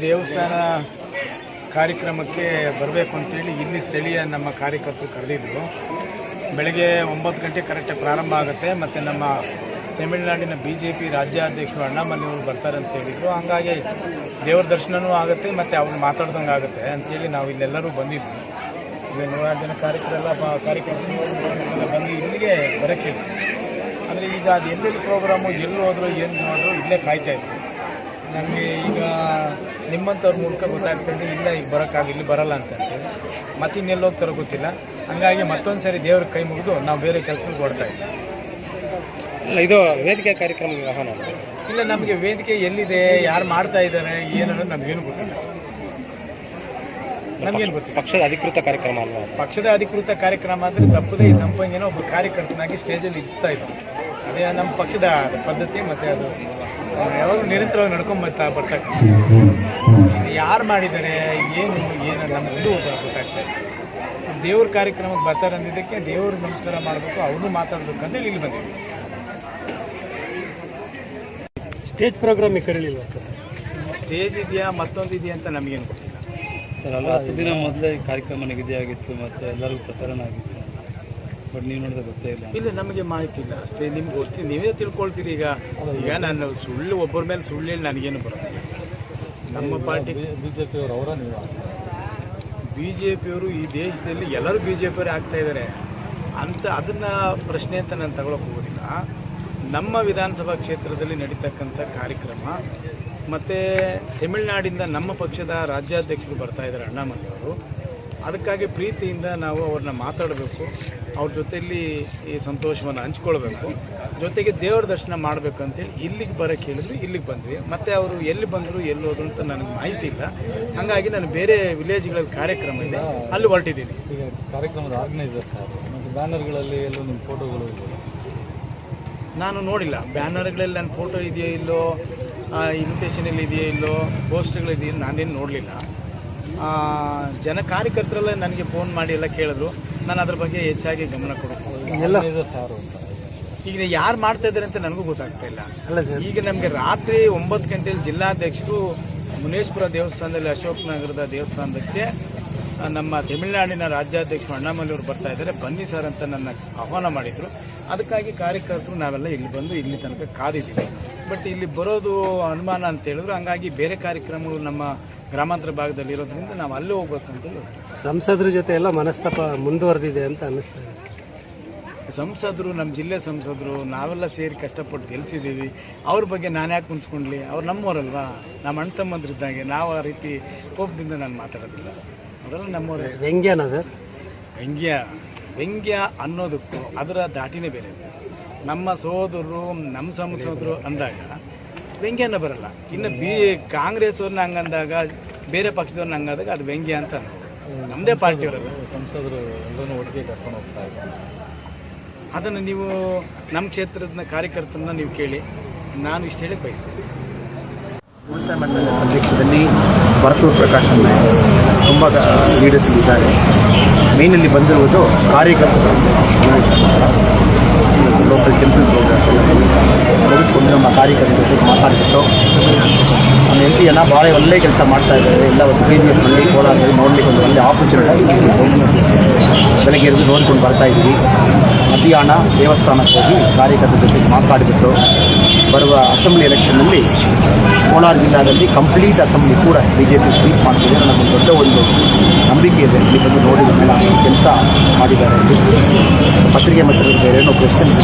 ದೇವಸ್ಥಾನ ಕಾರ್ಯಕ್ರಮಕ್ಕೆ ಬರಬೇಕು ಅಂತೇಳಿ ಇಲ್ಲಿ ಸ್ಥಳೀಯ ನಮ್ಮ ಕಾರ್ಯಕರ್ತರು ಕರೆದಿದ್ರು. ಬೆಳಗ್ಗೆ 9 ಗಂಟೆ ಕರೆಕ್ಟಾಗಿ ಪ್ರಾರಂಭ ಆಗುತ್ತೆ. ಮತ್ತು ನಮ್ಮ ತಮಿಳುನಾಡಿನ BJP ರಾಜ್ಯಾಧ್ಯಕ್ಷರು ಅಣ್ಣಾಮಲೈ ಅವರು ಬರ್ತಾರೆ ಅಂತ ಹೇಳಿದರು. ಹಾಗಾಗಿ ದೇವರ ದರ್ಶನವೂ ಆಗುತ್ತೆ ಮತ್ತು ಅವ್ರು ಮಾತಾಡ್ದಂಗೆ ಆಗುತ್ತೆ ಅಂತೇಳಿ ನಾವು ಇಲ್ಲೆಲ್ಲರೂ ಬಂದಿದ್ವಿ. ಇಲ್ಲಿ 100 ಜನ ಕಾರ್ಯಕರ್ತರು ಬಂದು ಇಲ್ಲಿಗೆ ಬರೋಕ್ಕೆ. ಅಂದರೆ ಈಗ ಅದು ಎಲ್ಲೆಲ್ಲಿ ಪ್ರೋಗ್ರಾಮು ಎಲ್ಲಿ ಹೋದ್ರು ಏನು ಹೋದ್ರು ಇಲ್ಲೇ ಕಾಯ್ತಾಯಿದ್ರು. ನಮಗೆ ಈಗ ನಿಮ್ಮಂಥವ್ರ ಮೂಲಕ ಗೊತ್ತಾಗ್ತದೆ ಇಲ್ಲ ಈಗ ಇಲ್ಲಿ ಬರೋಲ್ಲ ಅಂತಂದು ಮತ್ತೆ ಇನ್ನೆಲ್ಲಿ ಹೋಗ್ತಾರೋ ಗೊತ್ತಿಲ್ಲ. ಹಂಗಾಗಿ ಮತ್ತೊಂದು ಸರಿ ದೇವ್ರ ಕೈ ಮುಗಿದು ನಾವು ಬೇರೆ ಕೆಲಸಕ್ಕೆ ಕೊಡ್ತಾಯಿದ್ವಿ. ಇದು ವೇದಿಕೆ ಕಾರ್ಯಕ್ರಮಕ್ಕೆ ಆಹ್ವಾನ ಇಲ್ಲ, ನಮಗೆ ವೇದಿಕೆ ಎಲ್ಲಿದೆ, ಯಾರು ಮಾಡ್ತಾ ಇದ್ದಾರೆ ಏನನ್ನೋದು ನಮಗೇನು ಗೊತ್ತಿಲ್ಲ. ನಮಗೇನು ಗೊತ್ತಿಲ್ಲ. ಪಕ್ಷದ ಅಧಿಕೃತ ಕಾರ್ಯಕ್ರಮ ಅಲ್ಲ. ಪಕ್ಷದ ಅಧಿಕೃತ ಕಾರ್ಯಕ್ರಮ ಅಂದರೆ ತಪ್ಪದೇ ಈ ಸಂಪಂಗಿನ ಒಬ್ಬ ಕಾರ್ಯಕರ್ತನಾಗಿ ಸ್ಟೇಜಲ್ಲಿ ಇರಿಸ್ತಾ ಇದ್ರು. ಅದೇ ನಮ್ಮ ಪಕ್ಷದ ಪದ್ಧತಿ. ಮತ್ತು ಅದು ಯಾವಾಗ ನಿರಂತರವಾಗಿ ನಡ್ಕೊಂಡ್ಬರ್ತಾ ಯಾರು ಮಾಡಿದ್ದಾರೆ ಏನು ನಮಗೊಂದು ಗೊತ್ತಾಗ್ತಾ ಇದೆ. ದೇವ್ರ ಕಾರ್ಯಕ್ರಮಕ್ಕೆ ಬರ್ತಾರೆ ಅಂದಿದ್ದಕ್ಕೆ ದೇವ್ರ ನಮಸ್ಕಾರ ಮಾಡಬೇಕು, ಅವ್ರನ್ನೂ ಮಾತಾಡಬೇಕಂತೇಳಿ ಇಲ್ಲಿ ಬಂದಿದ್ವಿ. ಸ್ಟೇಜ್ ಪ್ರೋಗ್ರಾಮಿಗೆ ಕರೀಲಿಲ್ಲ ಸರ್? ಸ್ಟೇಜ್ ಇದೆಯಾ ಮತ್ತೊಂದು ಇದೆಯಾ ಅಂತ ನಮಗೇನು ಗೊತ್ತಿಲ್ಲ ಸರ್. ಅಲ್ಲ 10 ದಿನ ಮೊದಲೇ ಕಾರ್ಯಕ್ರಮ ನಿಗದಿಯಾಗಿತ್ತು ಮತ್ತು ಎಲ್ಲರಿಗೂ ಪ್ರಸಾರಣ ಆಗಿತ್ತು. ಬಟ್ ನೀವು ನೋಡಿದ್ರೆ ಗೊತ್ತೇ ಇಲ್ಲ. ಇಲ್ಲ, ನಮಗೆ ಮಾಹಿತಿ ಇಲ್ಲ ಅಷ್ಟೇ. ನಿಮ್ಗೆ ಗೊತ್ತಿ ನೀವೇ ತಿಳ್ಕೊಳ್ತೀರಿ. ಈಗ ನಾನು ಸುಳ್ಳು ಒಬ್ಬರ ಮೇಲೆ ಸುಳ್ಳು ಹೇಳಿ ನನಗೇನು ಬರೋದಿಲ್ಲ. ನಮ್ಮ ಪಾರ್ಟಿ BJPಯವರು ಈ ದೇಶದಲ್ಲಿ ಎಲ್ಲರೂ BJPಯವರೇ ಆಗ್ತಾ ಇದ್ದಾರೆ ಅಂತ ಅದನ್ನು ಪ್ರಶ್ನೆ ಅಂತ ನಾನು ತಗೊಳಕ್ಕೆ ಹೋಗೋದಿಲ್ಲ. ನಮ್ಮ ವಿಧಾನಸಭಾ ಕ್ಷೇತ್ರದಲ್ಲಿ ನಡೀತಕ್ಕಂಥ ಕಾರ್ಯಕ್ರಮ ಮತ್ತು ತಮಿಳುನಾಡಿಂದ ನಮ್ಮ ಪಕ್ಷದ ರಾಜ್ಯಾಧ್ಯಕ್ಷರು ಬರ್ತಾ ಇದ್ದಾರೆ ಅಣ್ಣಾಮಲೈ ಅವರು. ಅದಕ್ಕಾಗಿ ಪ್ರೀತಿಯಿಂದ ನಾವು ಅವ್ರನ್ನ ಮಾತಾಡಬೇಕು, ಅವ್ರ ಜೊತೆಯಲ್ಲಿ ಈ ಸಂತೋಷವನ್ನು ಹಂಚ್ಕೊಳ್ಬೇಕು, ಜೊತೆಗೆ ದೇವರ ದರ್ಶನ ಮಾಡಬೇಕಂತೇಳಿ ಇಲ್ಲಿಗೆ ಬರೋಕ್ಕೆ ಹೇಳಿದ್ರು. ಇಲ್ಲಿಗೆ ಬಂದ್ವಿ. ಮತ್ತು ಅವರು ಎಲ್ಲಿ ಬಂದರು ಎಲ್ಲಿ ಹೋದ್ರು ಅಂತ ನನಗೆ ಮಾಹಿತಿ ಇಲ್ಲ. ಹಾಗಾಗಿ ನಾನು ಬೇರೆ ವಿಲೇಜ್ಗಳಲ್ಲಿ ಕಾರ್ಯಕ್ರಮ ಇದೆ, ಅಲ್ಲಿ ಹೊರಟಿದ್ದೀನಿ. ಈಗ ಕಾರ್ಯಕ್ರಮದ ಆರ್ಗನೈಸರ್ ಬ್ಯಾನರ್ಗಳಲ್ಲಿ ಎಲ್ಲೂ ನಿಮ್ಮ ಫೋಟೋಗಳು ನಾನು ನೋಡಿಲ್ಲ. ಬ್ಯಾನರ್ಗಳಲ್ಲಿ ನನ್ನ ಫೋಟೋ ಇದೆಯೋ ಇಲ್ಲೋ, ಇನ್ವಿಟೇಷನಲ್ಲಿ ಇದೆಯೋ ಇಲ್ಲೋ, ಪೋಸ್ಟ್ಗಳಿದೆಯೋ ನಾನೇನು ನೋಡಲಿಲ್ಲ. ಜನ ಕಾರ್ಯಕರ್ತರೆಲ್ಲ ನನಗೆ ಫೋನ್ ಮಾಡಿ ಎಲ್ಲ ಕೇಳಿದ್ರು. ನಾನು ಅದ್ರ ಬಗ್ಗೆ ಹೆಚ್ಚಾಗಿ ಗಮನ ಕೊಡೋದು. ಈಗ ಯಾರು ಮಾಡ್ತಾ ಇದ್ದಾರೆ ಅಂತ ನನಗೂ ಗೊತ್ತಾಗ್ತಾ ಇಲ್ಲ. ಈಗ ನಮಗೆ ರಾತ್ರಿ 9 ಗಂಟೆಯಲ್ಲಿ ಜಿಲ್ಲಾಧ್ಯಕ್ಷರು ಮುನೇಶ್ವರ ದೇವಸ್ಥಾನದಲ್ಲಿ ಅಶೋಕ್ ನಗರದ ದೇವಸ್ಥಾನಕ್ಕೆ ನಮ್ಮ ತಮಿಳುನಾಡಿನ ರಾಜ್ಯಾಧ್ಯಕ್ಷರು ಅಣ್ಣಾಮಲೈ ಅವರು ಬರ್ತಾ ಇದ್ದಾರೆ, ಬನ್ನಿ ಸರ್ ಅಂತ ನನ್ನ ಆಹ್ವಾನ ಮಾಡಿದರು. ಅದಕ್ಕಾಗಿ ಕಾರ್ಯಕರ್ತರು ನಾವೆಲ್ಲ ಇಲ್ಲಿ ಬಂದು ಇಲ್ಲಿ ತನಕ ಕಾದಿದ್ದೀವಿ. ಬಟ್ ಇಲ್ಲಿ ಬರೋದು ಅನುಮಾನ ಅಂತ ಹೇಳಿದ್ರು. ಹಂಗಾಗಿ ಬೇರೆ ಕಾರ್ಯಕ್ರಮಗಳು ನಮ್ಮ ಗ್ರಾಮಾಂತರ ಭಾಗದಲ್ಲಿ ಇರೋದ್ರಿಂದ ನಾವು ಅಲ್ಲೇ ಹೋಗ್ಬೇಕಂತೇಳಿ. ಸಂಸದರ ಜೊತೆ ಎಲ್ಲ ಮನಸ್ತಾಪ ಮುಂದುವರೆದಿದೆ ಅಂತ ಅನ್ನಿಸ್ತದೆ. ಸಂಸದರು, ನಮ್ಮ ಜಿಲ್ಲೆ ಸಂಸದರು, ನಾವೆಲ್ಲ ಸೇರಿ ಕಷ್ಟಪಟ್ಟು ಗೆಲ್ಲಿಸಿದ್ದೀವಿ. ಅವ್ರ ಬಗ್ಗೆ ನಾನು ಯಾಕೆ ಕುಣಿಸ್ಕೊಂಡ್ಲಿ? ಅವ್ರು ನಮ್ಮವರಲ್ವಾ, ನಮ್ಮ ಅಣ್ಣ ತಮ್ಮಂದ್ರಿದ್ದಾಗೆ. ನಾವು ಆ ರೀತಿ ಕೋಪದಿಂದ ನಾನು ಮಾತಾಡೋದಿಲ್ಲ. ಅವರೆಲ್ಲ ನಮ್ಮವರೇ. ವ್ಯಂಗ್ಯನ ಸರ್? ವ್ಯಂಗ್ಯ ಅನ್ನೋದಕ್ಕೂ ಅದರ ದಾಟಿನೇ ಬೇರೆ. ನಮ್ಮ ಸಹೋದರರು, ನಮ್ಮ ಸಂಸದರು ಅಂದಾಗ ವ್ಯಂಗ್ಯನ ಬರಲ್ಲ. ಇನ್ನು ಕಾಂಗ್ರೆಸ್ ಅವ್ರನ್ನ ಹಂಗಂದಾಗ, ಬೇರೆ ಪಕ್ಷದವ್ರನ್ನ ಹಂಗಾದಾಗ ಅದು ವ್ಯಂಗ್ಯ ಅಂತ ನಮ್ಮದೇ ಪಾರ್ಟಿಯವರಲ್ಲ. ಸಂಸದರು ಎಲ್ಲರೂ ಒಟ್ಟಿಗೆ ಕರ್ಕೊಂಡು ಹೋಗ್ತಾ ಇದ್ದಾರೆ. ಅದನ್ನು ನೀವು ನಮ್ಮ ಕ್ಷೇತ್ರದ ಕಾರ್ಯಕರ್ತರನ್ನ ನೀವು ಕೇಳಿ. ನಾನು ಇಷ್ಟು ಹೇಳಿ ಬಯಸ್ತೀನಿ. ಉಳಿತಾಯ ಮಂಡಳಿ ಅಧ್ಯಕ್ಷರಲ್ಲಿ ಭರತೂರು ಪ್ರಕಾಶ್ ತುಂಬ ಲೀಡರ್ಸ್ ಇದ್ದಾರೆ. ಮೇನಲ್ಲಿ ಬಂದಿರುವುದು ಕಾರ್ಯಕರ್ತರು. ಲೋಕಲ್ ಟೆಂಪಲ್ ಪ್ರೋಗ್ರಾಮ್ಸ್ ಮುಗಿಸ್ಕೊಂಡು ನಮ್ಮ ಕಾರ್ಯಕರ್ತರ ಜೊತೆ ಮಾತಾಡಿಬಿಟ್ಟು ನಮ್ಮ MP ಭಾಳ ಒಳ್ಳೆಯ ಕೆಲಸ ಮಾಡ್ತಾ ಇದ್ದಾರೆ. ಎಲ್ಲ BJPಯಲ್ಲಿ ಕೋಲಾರದಲ್ಲಿ ನೋಡಲಿಕ್ಕೆ ಒಂದು ಒಳ್ಳೆಯ ಆಪರ್ಚುನಿಟಿ. ಬೆಳಗ್ಗೆ ಎದ್ದು ನೋಡ್ಕೊಂಡು ಬರ್ತಾ ಇದ್ದೀವಿ. ಮಧ್ಯಾಹ್ನ ದೇವಸ್ಥಾನಕ್ಕೆ ಹೋಗಿ ಕಾರ್ಯಕರ್ತರ ಜೊತೆ ಮಾತಾಡಿಬಿಟ್ಟು ಬರುವ ಅಸೆಂಬ್ಲಿ ಎಲೆಕ್ಷನ್ನಲ್ಲಿ ಕೋಲಾರ ಜಿಲ್ಲಾದಲ್ಲಿ ಕಂಪ್ಲೀಟ್ ಅಸೆಂಬ್ಲಿ ಕೂಡ BJP ಸ್ವೀಪ್ ಮಾಡ್ತಿದೆ. ನಮಗೆ ದೊಡ್ಡ ಒಂದು ನಂಬಿಕೆ ಇದೆ. ಇಲ್ಲಿ ಬಂದು ನೋಡಿದ ಮೇಲೆ ಅಷ್ಟು ಕೆಲಸ ಮಾಡಿದ್ದಾರೆ. ಪತ್ರಿಕೆ ಮತ್ತು ಬೇರೆ ಏನೋ ಕ್ವೆಶ್ಚನ್ ಇದೆ.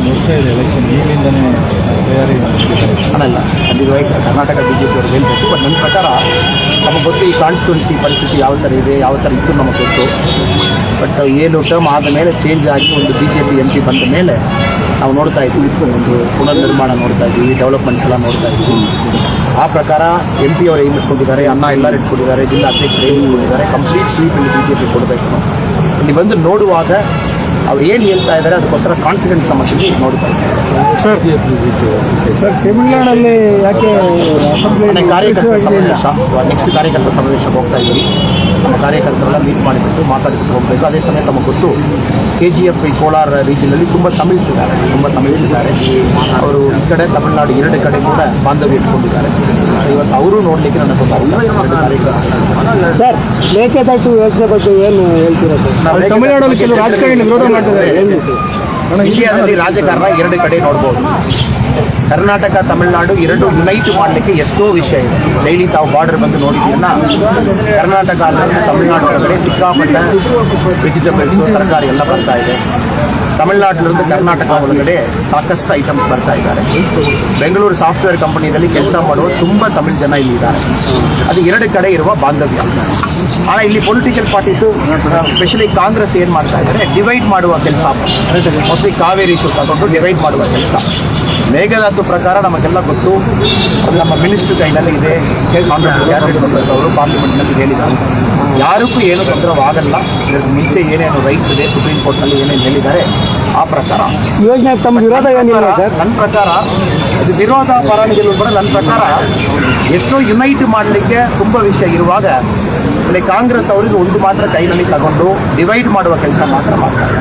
ನೋಡ್ತಾ ಇದೆ ಎಲೆಕ್ಷನ್ ಈಗಲಿಂದನೇ ತಯಾರಿ ಅನ್ನಲ್ಲ. ಖಂಡಿತವಾಗಿ ಕರ್ನಾಟಕ BJP ಅವ್ರಿಗೆ ಹೇಳ್ಬೇಕು. ಬಟ್ ನನ್ನ ಪ್ರಕಾರ ನಮಗೆ ಗೊತ್ತು ಈ ಕಾನ್ಸ್ಟಿಟ್ಯೂನ್ಸಿ ಪರಿಸ್ಥಿತಿ ಯಾವ ಥರ ಇದೆ, ಯಾವ ಥರ ಇತ್ತು ನಮಗೆ ಗೊತ್ತು. ಬಟ್ ಏನು ಟರ್ಮ್ ಆದ ಮೇಲೆ ಚೇಂಜ್ ಆಗಿ ಒಂದು BJP MP ಬಂದ ಮೇಲೆ ನಾವು ನೋಡ್ತಾ ಇದ್ದೀವಿ. ಒಂದು ಪುನರ್ನಿರ್ಮಾಣ ನೋಡ್ತಾ ಇದ್ದೀವಿ, ಡೆವಲಪ್ಮೆಂಟ್ಸ್ ಎಲ್ಲ ನೋಡ್ತಾ ಇದ್ದೀವಿ. ಆ ಪ್ರಕಾರ MP ಅವರು ಏನು ಇಟ್ಕೊಂಡಿದ್ದಾರೆ, ಅನ್ನ ಎಲ್ಲರೂ ಇಟ್ಕೊಂಡಿದ್ದಾರೆ, ಜಿಲ್ಲಾ ಅಧ್ಯಕ್ಷರು ಏನು ಇಟ್ಕೊಂಡಿದ್ದಾರೆ, ಕಂಪ್ಲೀಟ್ ಸ್ವೀಪ್ ಇಲ್ಲಿ BJP ಕೊಡಬೇಕು. ಇಲ್ಲಿ ಬಂದು ನೋಡುವಾಗ ಅವ್ರು ಏನು ಹೇಳ್ತಾ ಇದ್ದಾರೆ ಅದಕ್ಕೋಸ್ಕರ ಕಾನ್ಫಿಡೆನ್ಸ್ ಸಮಸ್ಯೆ ನೋಡ್ತಾ ಇದ್ದಾರೆ. ಸರ್ ತಮಿಳುನಾಡಲ್ಲಿ ಯಾಕೆ ಕಾರ್ಯಕರ್ತರ ಸಮಾವೇಶ, ನೆಕ್ಸ್ಟ್ ಕಾರ್ಯಕರ್ತರ ಸಮಾವೇಶಕ್ಕೆ ಹೋಗ್ತಾ ಇದ್ದೀವಿ. ನಮ್ಮ ಕಾರ್ಯಕರ್ತರೆಲ್ಲ ಮೀಟ್ ಮಾಡಿಬಿಟ್ಟು ಮಾತಾಡಿಬಿಟ್ಟು ಹೋಗಬೇಕು. ಅದೇ ಸಮಯ ತಮಗೆ ಗೊತ್ತು KGF ಈ ಕೋಲಾರ ರೀಜನಲ್ಲಿ ತುಂಬ ತಮಿಳ್ಸ್ ಇದ್ದಾರೆ. ಅವರು ಈ ಕಡೆ ತಮಿಳುನಾಡು ಎರಡು ಕಡೆ ಕೂಡ ಬಾಂಧವ್ಯ ಇಟ್ಕೊಂಡಿದ್ದಾರೆ. ಇವತ್ತು ಅವರು ನೋಡಲಿಕ್ಕೆ ನನಗೆ ಸರ್ ಮೇಕೆದಾಟು ಯೋಜನೆ ಬಗ್ಗೆ ಏನು ಹೇಳ್ತೀರಾ ಸರ್? ತಮಿಳುನಾಡಲ್ಲಿ ಕೆಲವು ರಾಜಕಾರಣಿ ವಿರೋಧ ಮಾಡ್ತಿದ್ದಾರೆ. ಇಂಡಿಯಾದಲ್ಲಿ ರಾಜಕಾರಣ ಎರಡು ಕಡೆ ನೋಡ್ಬೋದು. ಕರ್ನಾಟಕ ತಮಿಳುನಾಡು ಎರಡು ಯುನೈಟ್ ಮಾಡಲಿಕ್ಕೆ ಎಷ್ಟೋ ವಿಷಯ ಇದೆ. ಡೈಲಿ ತಾವು ಬಾರ್ಡರ್ ಬಂದು ನೋಡಿದ್ದೀರನ್ನ ಕರ್ನಾಟಕ ಅಂದರೆ ತಮಿಳುನಾಡು ಒಳಗಡೆ ಸಿಕ್ಕಾಪಟ್ಟೆ ವೆಜಿಟೇಬಲ್ಸು ತರಕಾರಿ ಎಲ್ಲ ಬರ್ತಾ ಇದೆ. ತಮಿಳುನಾಡಿನಿಂದ ಕರ್ನಾಟಕ ಒಳಗಡೆ ಸಾಕಷ್ಟು ಐಟಮ್ಸ್ ಬರ್ತಾ ಇದ್ದಾರೆ. ಬೆಂಗಳೂರು ಸಾಫ್ಟ್ವೇರ್ ಕಂಪನಿಯಲ್ಲಿ ಕೆಲಸ ಮಾಡುವ ತುಂಬ ತಮಿಳು ಜನ ಇಲ್ಲಿ ಇದ್ದಾರೆ. ಅದು ಎರಡು ಕಡೆ ಇರುವ ಬಾಂಧವ್ಯ. ஆனால் ಇಲ್ಲಿ ಪೊಲಿಟಿಕಲ್ ಪಾರ್ಟೀಸು ಸ್ಪೆಷಲಿ ಕಾಂಗ್ರೆಸ್ ಏನು ಮಾಡ್ತಾ ಇದ್ದಾರೆ, ಡಿವೈಡ್ ಮಾಡುವ ಕೆಲಸ. ಮೋಸ್ಟ್ಲಿ ಕಾವೇರಿ ಇಶ್ಯೂ ತಗೊಂಡು ಡಿವೈಡ್ ಮಾಡುವ ಕೆಲಸ. ಮೇಘದಾತು ಪ್ರಕಾರ ನಮಗೆಲ್ಲ ಗೊತ್ತು, ಅದು ನಮ್ಮ ಮಿನಿಸ್ಟ್ರ್ ಕೈನಲ್ಲಿ ಇದೆ. ಕಾಂಗ್ರೆಸ್ ಕ್ಯಾಬಿನೆಟ್ ಮೆಂಬರ್ಸ್ ಅವರು ಪಾರ್ಲಿಮೆಂಟ್ನಲ್ಲಿ ಹೇಳಿದ್ದಾರೆ, ಯಾರಿಗೂ ಏನು ತೊಂದರೆವಾಗಲ್ಲ. ಇದಕ್ಕೆ ಮುಂಚೆ ಏನೇನು ರೈಟ್ಸ್ ಇದೆ ಸುಪ್ರೀಂ ಕೋರ್ಟ್ನಲ್ಲಿ ಏನೇನು ಹೇಳಿದ್ದಾರೆ ಆ ಪ್ರಕಾರ ಯೋಜನೆ ತಮ್ಮ ವಿರೋಧ ಏನಿಲ್ಲ ಸರ್? ನನ್ನ ಪ್ರಕಾರ ಇದು ವಿರೋಧ ಪರವಾಗಿಲ್ಲ ಕೂಡ ನನ್ನ ಪ್ರಕಾರ ಎಷ್ಟೋ ಯುನೈಟ್ ಮಾಡಲಿಕ್ಕೆ ತುಂಬ ವಿಷಯ ಇರುವಾಗ ಇಲ್ಲಿ ಕಾಂಗ್ರೆಸ್ ಅವರಿಗೆ ಒಂದು ಮಾತ್ರ ಕೈನಲ್ಲಿ ತಗೊಂಡು ಡಿವೈಡ್ ಮಾಡುವ ಕೆಲಸ ಮಾತ್ರ ಮಾಡ್ತಾರೆ.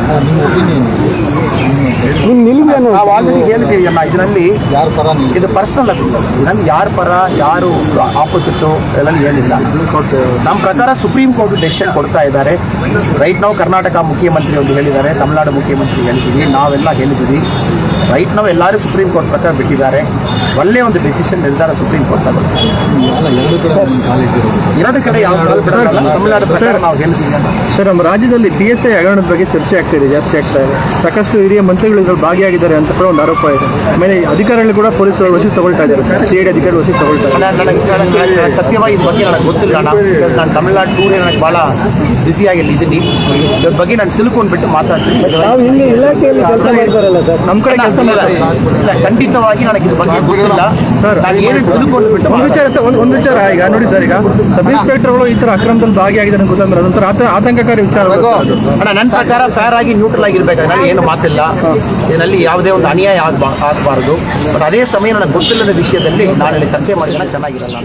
ನಿಮ್ಮ ನಿಲುವೇನು? ನಾವು ಆಲ್ರೆಡಿ ಹೇಳ್ತೀವಿ ಅಣ್ಣ, ಇದರಲ್ಲಿ ಇದು ಪರ್ಸನಲ್ ಅಲ್ಲ. ನನ್ಗೆ ಯಾರ ಪರ ಯಾರು ಆಪೋಸಿಟ್ಟು ಎಲ್ಲ ಏನಿಲ್ಲ. ನಮ್ಮ ಪ್ರಕಾರ ಸುಪ್ರೀಂ ಕೋರ್ಟ್ ಡೆಸಿಷನ್ ಕೊಡ್ತಾ ಇದ್ದಾರೆ. ರೈಟ್ ನಾವು ಕರ್ನಾಟಕ ಮುಖ್ಯಮಂತ್ರಿ ಒಂದು ಹೇಳಿದ್ದಾರೆ, ತಮಿಳುನಾಡು ಮುಖ್ಯಮಂತ್ರಿ ಹೇಳಿದ್ದೀವಿ, ನಾವೆಲ್ಲ ಹೇಳಿದ್ದೀವಿ. ರೈಟ್ ನಾವು ಎಲ್ಲರೂ ಸುಪ್ರೀಂ ಕೋರ್ಟ್ ಪ್ರಕಾರ ಬಿಟ್ಟಿದ್ದಾರೆ. ಒಳ್ಳೆಯ ಒಂದು ಡೆಸಿಷನ್ ನಿರ್ಧಾರ ಸುಪ್ರೀಂ ಕೋರ್ಟ್ ತಗೊಳ್ತಾರೆ. ಎರಡು ಕಡೆ ಯಾವ ತಮಿಳುನಾಡು ಪ್ರಕಾರ ನಾವು ಹೇಳ್ತೀವಿ. ಸರ್, ನಮ್ಮ ರಾಜ್ಯದಲ್ಲಿ PSI ಹಗರಣದ ಬಗ್ಗೆ ಚರ್ಚೆ ಆಗ್ತಾ ಇದೆ, ಜಾಸ್ತಿ ಆಗ್ತಾ ಇದೆ. ಸಾಕಷ್ಟು ಹಿರಿಯ ಮಂತ್ರಿಗಳು ಇದರಲ್ಲಿ ಭಾಗಿಯಾಗಿದ್ದಾರೆ ಅಂತ ಕೂಡ ಒಂದು ಆರೋಪ ಇದೆ. ಆಮೇಲೆ ಅಧಿಕಾರಿಗಳು ಕೂಡ ಪೊಲೀಸರು ವಶಕ್ಕೆ ತಗೊಳ್ತಾ ಇದ್ದಾರೆ, CID ಅಧಿಕಾರಿ ವಶಕ್ಕೆ ತಗೊಳ್ತಾ ಇದ್ದಾರೆ. ನನಗೆ ಸತ್ಯವಾಗಿ ಇದ್ರ ಬಗ್ಗೆ ನನಗೆ ಗೊತ್ತಿಲ್ಲ. ನಾನು ತಮಿಳುನಾಡು ಟೂರೇ ನನಗೆ ಭಾಳ ಬ್ಯುಸಿಯಾಗಿಲ್ಲ ಇದ್ದೀನಿ. ಇದ್ರ ಬಗ್ಗೆ ನಾನು ತಿಳ್ಕೊಂಡ್ಬಿಟ್ಟು ಮಾತಾಡ್ತೀನಿ. ನಾವು ಹಿಂಗೆ ಇಲಾಖೆಯಲ್ಲಿ ಕೆಲಸ ಮಾಡ್ತಾರಲ್ಲ ಸರ್, ನಮ್ಮ ಕಡೆ ಕೆಲಸ ಮಾಡ್ತಾರೆ. ಇಲ್ಲ, ಖಂಡಿತವಾಗಿ ನನಗೆ ಇದ್ರ ಬಗ್ಗೆ ಗೊತ್ತಿಲ್ಲ ಸರ್. ನಾನು ಏನು ತಿಳ್ಕೊಂಡ್ಬಿಟ್ಟು ಒಂದು ವಿಚಾರ ಸರ್, ಒಂದು ವಿಚಾರ ಈಗ ನೋಡಿ ಸರ್, ಈಗ ಸಬ್ ಇನ್ಸ್ಪೆಕ್ಟರ್ಗಳು ಈ ಥರ ಅಕ್ರಮದಲ್ಲಿ ಭಾಗಿಯಾಗಿದ್ದಾರೆ ಅಂತ ಗೊತ್ತಾದ್ರೆ ಅದೊಂಥರ ಆತಂಕಕಾರಿ ವಿಚಾರ. ಅಣ್ಣ, ನನ್ನ ಪ್ರಕಾರ ಫೇರ್ ಆಗಿ ನ್ಯೂಟ್ರಲ್ ಆಗಿರ್ಬೇಕು. ಅದರಲ್ಲಿ ಏನು ಮಾತಿಲ್ಲ. ಇದರಲ್ಲಿ ಯಾವುದೇ ಒಂದು ಅನ್ಯಾಯ ಆಗಬಾರ್ದು. ಬಟ್ ಅದೇ ಸಮಯ ನನಗೆ ಗೊತ್ತಿಲ್ಲದ ವಿಷಯದಲ್ಲಿ ನಾಳೆ ಚರ್ಚೆ ಮಾಡಿದ್ರೆ ಚೆನ್ನಾಗಿರಲ್ಲ.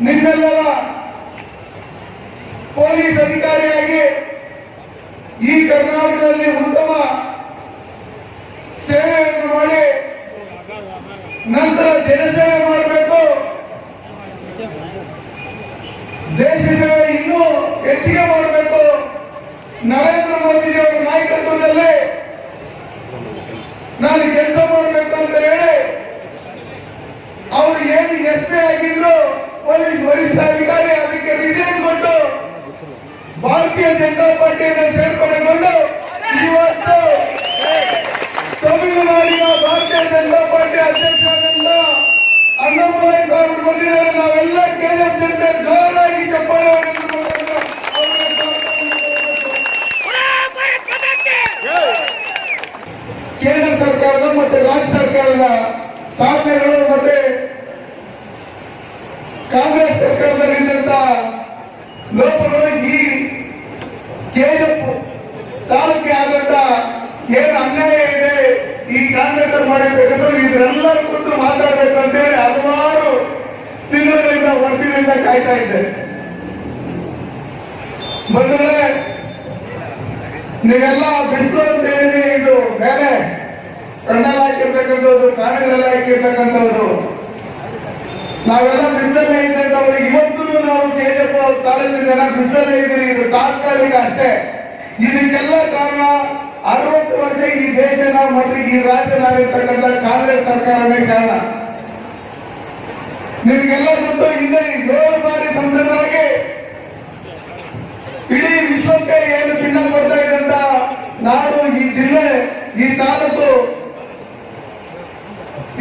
ನಿಮ್ಮೆಲ್ಲರ ಪೊಲೀಸ್ ಅಧಿಕಾರಿಯಾಗಿ ಈ ಕರ್ನಾಟಕದಲ್ಲಿ ಉತ್ತಮ ಸೇವೆಯನ್ನು ಮಾಡಿ ನಂತರ ಜನಸೇವೆ ಮಾಡಬೇಕು. ದೇಶ ಸೇವೆ ಇನ್ನೂ ಹೆಚ್ಚಿಗೆ ಮಾಡಬೇಕು. ನರೇಂದ್ರ ಮೋದಿಜಿಯವರ ನಾಯಕತ್ವದಲ್ಲಿ ನಾನು ಕೆಲಸ ಮಾಡಬೇಕು ಅಂತ ಹೇಳಿ ಅವರು ಏನು SP ಆಗಿದ್ರು ಪೊಲೀಸ್ ವರಿಷ್ಠಾಧಿಕಾರಿ ಅದಕ್ಕೆ ರಿಸೈನ್ ಕೊಟ್ಟು ಭಾರತೀಯ ಜನತಾ ಪಾರ್ಟಿಯನ್ನು ಸೇರ್ಪಡೆಗೊಂಡು ಇವತ್ತು ತಮಿಳುನಾಡಿನ ಭಾರತೀಯ ಜನತಾ ಪಾರ್ಟಿ ಅಧ್ಯಕ್ಷರಾದಂತ ಅಣ್ಣಾಮಲೈ ಸಾಹೇಬರು ಬಂದಿದ್ದಾರೆ. ನಾವೆಲ್ಲ KGF ಜನತೆ ಜೋರಾಗಿ ಚಪ್ಪಾಳೆ ಕೇಂದ್ರ ಸರ್ಕಾರದ ಮತ್ತೆ ರಾಜ್ಯ ಸರ್ಕಾರದ ಸಾಧನೆಗಳು ಮತ್ತೆ ಕಾಂಗ್ರೆಸ್ ಸರ್ಕಾರದಲ್ಲಿದ್ದಂತ ಲೋಪಗಳು ಈ KGF ತಾಲೂಕಿಗೆ ಆದಂತ ಏನು ಅನ್ಯಾಯ ಇದೆ ಈ ಕಾಂಗ್ರೆಸ್ ಮಾಡಬೇಕಂದ್ರೆ ಇದರೆಲ್ಲರ ಕುರಿತು ಮಾತಾಡಬೇಕು ಅಂತೇಳಿ ಹಲವಾರು ತಿಂಗಳಿಂದ ವರ್ಷಗಳಿಂದ ಕಾಯ್ತಾ ಇದ್ದೆ. ಬಂದ್ರೆ ನೀವೆಲ್ಲ ಬಿಟ್ಟು ಅಂತ ಹೇಳಿದ್ರೆ ಇದು ಬೇರೆ ಕಣ್ಣಲ್ಲಿ ಹಾಕಿರ್ತಕ್ಕಂಥದ್ದು, ಕಾರಣಗಳೆಲ್ಲ ಹಾಕಿರ್ತಕ್ಕಂಥದ್ದು. ನಾವೆಲ್ಲ ಬಿದ್ದಲ್ಲೇ ಇದ್ದಂಥವ್ರಿಗೆ ಇವತ್ತು ನಾವು KGF ತಾಲೂಕಿನ ಜನ ಬಿದ್ದಲ್ಲೇ ಇದ್ದೀರಿ. ಇದು ತಾತ್ಕಾಲಿಕ ಅಷ್ಟೇ. ಇದಕ್ಕೆಲ್ಲ ಕಾರಣ 60 ವರ್ಷ ಈ ದೇಶನ ಮತ್ತು ಈ ರಾಜ್ಯದಲ್ಲಿರ್ತಕ್ಕಂಥ ಕಾಂಗ್ರೆಸ್ ಸರ್ಕಾರವೇ ಕಾರಣ. ನಿಮಗೆಲ್ಲ ಗೊತ್ತು, ಹಿಂದೆ 7 ಬಾರಿ ಸಂಸದರಾಗಿ ಇಡೀ ವಿಶ್ವಕ್ಕೆ ಏನು ಚಿನ್ನ ಕೊಡ್ತಾ ಇದ್ದಂತ ನಾಡು ಈ ಜಿಲ್ಲೆ, ಈ ತಾಲೂಕು,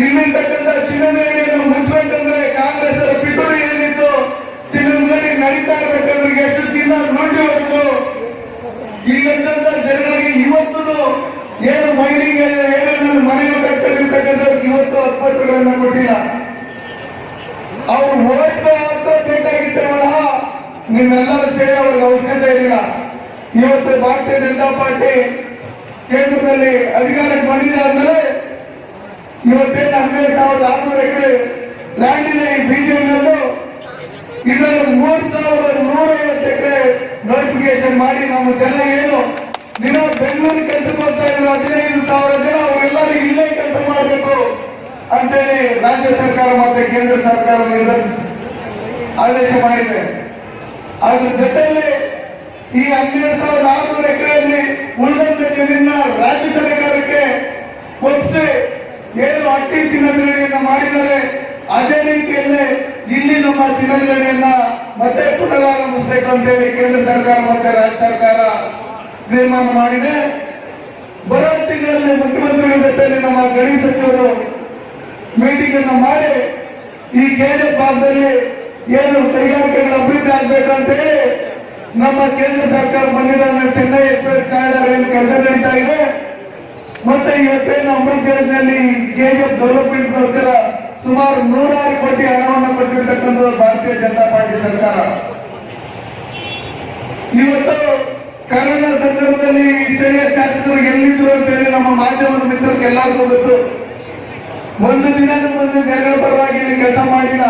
ಇಲ್ಲಿರ್ತಕ್ಕಂಥ ಚಿನ್ನವನ್ನು ಮುಚ್ಚಬೇಕಂದ್ರೆ ಕಾಂಗ್ರೆಸ್ ಪಿತೂರಿ ಏನಿತ್ತು ನಮ್ಗೆ ಎಷ್ಟು ಚಿನ್ನ ನೋಡಿ ಹೊಡೆದ್ರು. ಇಲ್ಲಂತ ಜನಗಳಿಗೆ ಇವತ್ತು ಏನು ಮೈನಿಂಗ್ ಏನು ನನ್ನ ಮನೆಗೆ ಕಟ್ಟಲಿರ್ತಕ್ಕಂಥವ್ರಿಗೆ ಇವತ್ತು ಅಸ್ಪತ್ರೆಗಳನ್ನ ಕೊಟ್ಟಿಲ್ಲ. ಅವ್ರು ಓಟ್ ಬೇಕಾಗಿತ್ತವಲ್ಲ, ನಿಮ್ಮೆಲ್ಲರ ಸೇವೆ ಅವ್ರಿಗೆ ಅವಶ್ಯಕತೆ ಇಲ್ಲ. ಇವತ್ತು ಭಾರತೀಯ ಜನತಾ ಪಾರ್ಟಿ ಕೇಂದ್ರದಲ್ಲಿ ಅಧಿಕಾರಕ್ಕೆ ಬಂದಿದ್ದಾದ್ಮೇಲೆ ಇವತ್ತೇನು 12,600 ಎಕರೆ ಲ್ಯಾಂಡಿನ ಬಿಜೆಪಿ ಇದರಲ್ಲಿ 3,150 ಎಕರೆ ನೋಟಿಫಿಕೇಶನ್ ಮಾಡಿ ನಮ್ಮ ಜನ ಏನು ದಿನ ಬೆಂಗಳೂರು ಕೆಲಸಕ್ಕೆ ಹೋಗ್ತಾ ಇದ್ರು 15,000 ಜನ ಅವರೆಲ್ಲರಿಗೂ ಇಲ್ಲೇ ಕೆಲಸ ಮಾಡಬೇಕು ಅಂತೇಳಿ ರಾಜ್ಯ ಸರ್ಕಾರ ಮತ್ತೆ ಕೇಂದ್ರ ಸರ್ಕಾರ ಆದೇಶ ಮಾಡಿದೆ. ಅದ್ರ ಜೊತೆಯಲ್ಲಿ ಈ 12,600 ಎಕರೆಯಲ್ಲಿ ಉಳಿದಂತ ಜಮೀನ ರಾಜ್ಯ ಸರ್ಕಾರಕ್ಕೆ ಒಪ್ಪಿಸಿ ಏನು ಅಟ್ಟಿ ಚಿನ್ನಗಣಿಯನ್ನ ಮಾಡಿದರೆ ಅದೇ ರೀತಿಯಲ್ಲೇ ಇಲ್ಲಿ ನಮ್ಮ ಚಿನ್ನಗಣಿಯನ್ನ ಮತ್ತೆ ಪುನರಾರಂಭಿಸಬೇಕು ಅಂತೇಳಿ ಕೇಂದ್ರ ಸರ್ಕಾರ ಮತ್ತೆ ರಾಜ್ಯ ಸರ್ಕಾರ ತೀರ್ಮಾನ ಮಾಡಿದೆ. ಬರೋ ತಿಂಗಳಲ್ಲಿ ಮುಖ್ಯಮಂತ್ರಿಗಳ ಜೊತೆಯಲ್ಲಿ ನಮ್ಮ ಗಣಿ ಸಚಿವರು ಮೀಟಿಂಗ್ ಅನ್ನು ಮಾಡಿ ಈ ಕೆಜೆಎಫ್ ಭಾಗದಲ್ಲಿ ಏನು ಕೈಗಾರಿಕೆಗಳ ಅಭಿವೃದ್ಧಿ ಆಗ್ಬೇಕು ಅಂತ ಹೇಳಿ ನಮ್ಮ ಕೇಂದ್ರ ಸರ್ಕಾರ ಬಂದಿದೆ. ಚೆನ್ನೈ ಎಕ್ಸ್ಪ್ರೆಸ್ ಕಾರಿಡಾರ್ ಏನು ಕೆಲಸ ನಡೀತಾ ಇದೆ. ಮತ್ತೆ ಇವತ್ತೇನು ಅಮೃತ ಯೋಜನೆಯಲ್ಲಿ ಕೆಜಿಎಫ್ ಡೆವಲಪ್ಮೆಂಟ್ಗೋಸ್ಕರ ಸುಮಾರು 106 ಕೋಟಿ ಹಣವನ್ನು ಕೊಟ್ಟಿರ್ತಕ್ಕಂಥದ್ದು ಭಾರತೀಯ ಜನತಾ ಪಾರ್ಟಿ ಸರ್ಕಾರ. ಇವತ್ತು ಕರೋನಾ ಸಂದರ್ಭದಲ್ಲಿ ಸ್ಥಳೀಯ ಶಾಸಕರು ಎಲ್ಲಿದ್ರು ಅಂತ ಹೇಳಿ ನಮ್ಮ ಮಾಧ್ಯಮದ ಮಿತ್ರರಿಗೆ ಎಲ್ಲರಿಗೂ ಗೊತ್ತು. ಒಂದು ದಿನದ ಒಂದು ಜನರ ಪರವಾಗಿ ಇಲ್ಲಿ ಕೆಲಸ ಮಾಡಿಲ್ಲ.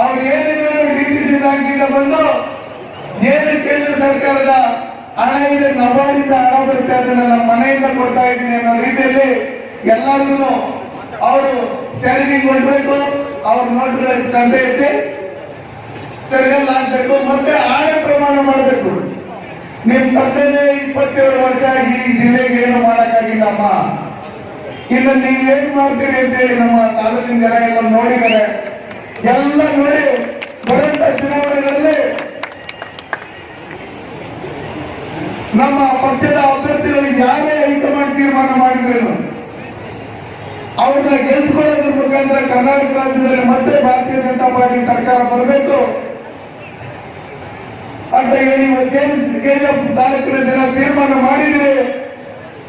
ಅವ್ರು ಏನಿದ್ರು ಡಿಸಿಸಿ ಬ್ಯಾಂಕಿಂದ ಬಂದು ಏನು ಕೇಂದ್ರ ಸರ್ಕಾರದ ಹಣ ಇದೆ, ನಬಾರ್ಡಿಂದ ಹಣ ಬರುತ್ತೆ, ಅದನ್ನ ನಮ್ಮ ಮನೆಯಿಂದ ಕೊಡ್ತಾ ಇದ್ದೀನಿ ಅನ್ನೋ ರೀತಿಯಲ್ಲಿ ಎಲ್ಲರಿಗೂ ಅವರು ಸೆರೆಗೆ ಕೊಡ್ಬೇಕು, ಅವ್ರ ನೋಟ್ಗಳ ತಂದೆ ಇಟ್ಟು ಸೆರೆಗಲ್ಲ ಹಾಕ್ಬೇಕು, ಮತ್ತೆ ಆಣೆ ಪ್ರಮಾಣ ಮಾಡಬೇಕು. ನಿಮ್ ತಂದೆನೇ 27 ವರ್ಷ ಆಗಿ ಈ ಜಿಲ್ಲೆಗೆ ಏನು ಮಾಡಕ್ಕಾಗಿಲ್ಲಮ್ಮ, ಇನ್ನು ನೀವೇನ್ ಮಾಡ್ತೀರಿ ಅಂತ ಹೇಳಿ ನಮ್ಮ ತಾಲೂಕಿನ ಜನ ಎಲ್ಲ ನೋಡಿದ್ದಾರೆ. ಎಲ್ಲ ನೋಡಿ ಬರುವಂತ ಚುನಾವಣೆಗಳಲ್ಲಿ ನಮ್ಮ ಪಕ್ಷದ ಅಭ್ಯರ್ಥಿಗಳು ಯಾರೇ ಹೈಕಮಾಂಡ್ ತೀರ್ಮಾನ ಮಾಡಿದ್ರು ಅವ್ರನ್ನ ಗೆಲ್ಸ್ಕೊಳ್ಳೋದ್ರ ಮುಖಾಂತರ ಕರ್ನಾಟಕ ರಾಜ್ಯದಲ್ಲಿ ಮತ್ತೆ ಭಾರತೀಯ ಜನತಾ ಪಾರ್ಟಿ ಸರ್ಕಾರ ಬರಬೇಕು ಅಂತ ಹೇಳಿ ಇವತ್ತೇನು ಕೆಜಿಎಫ್ ತಾಲೂಕಿನ ಜನ ತೀರ್ಮಾನ ಮಾಡಿದ್ರೆ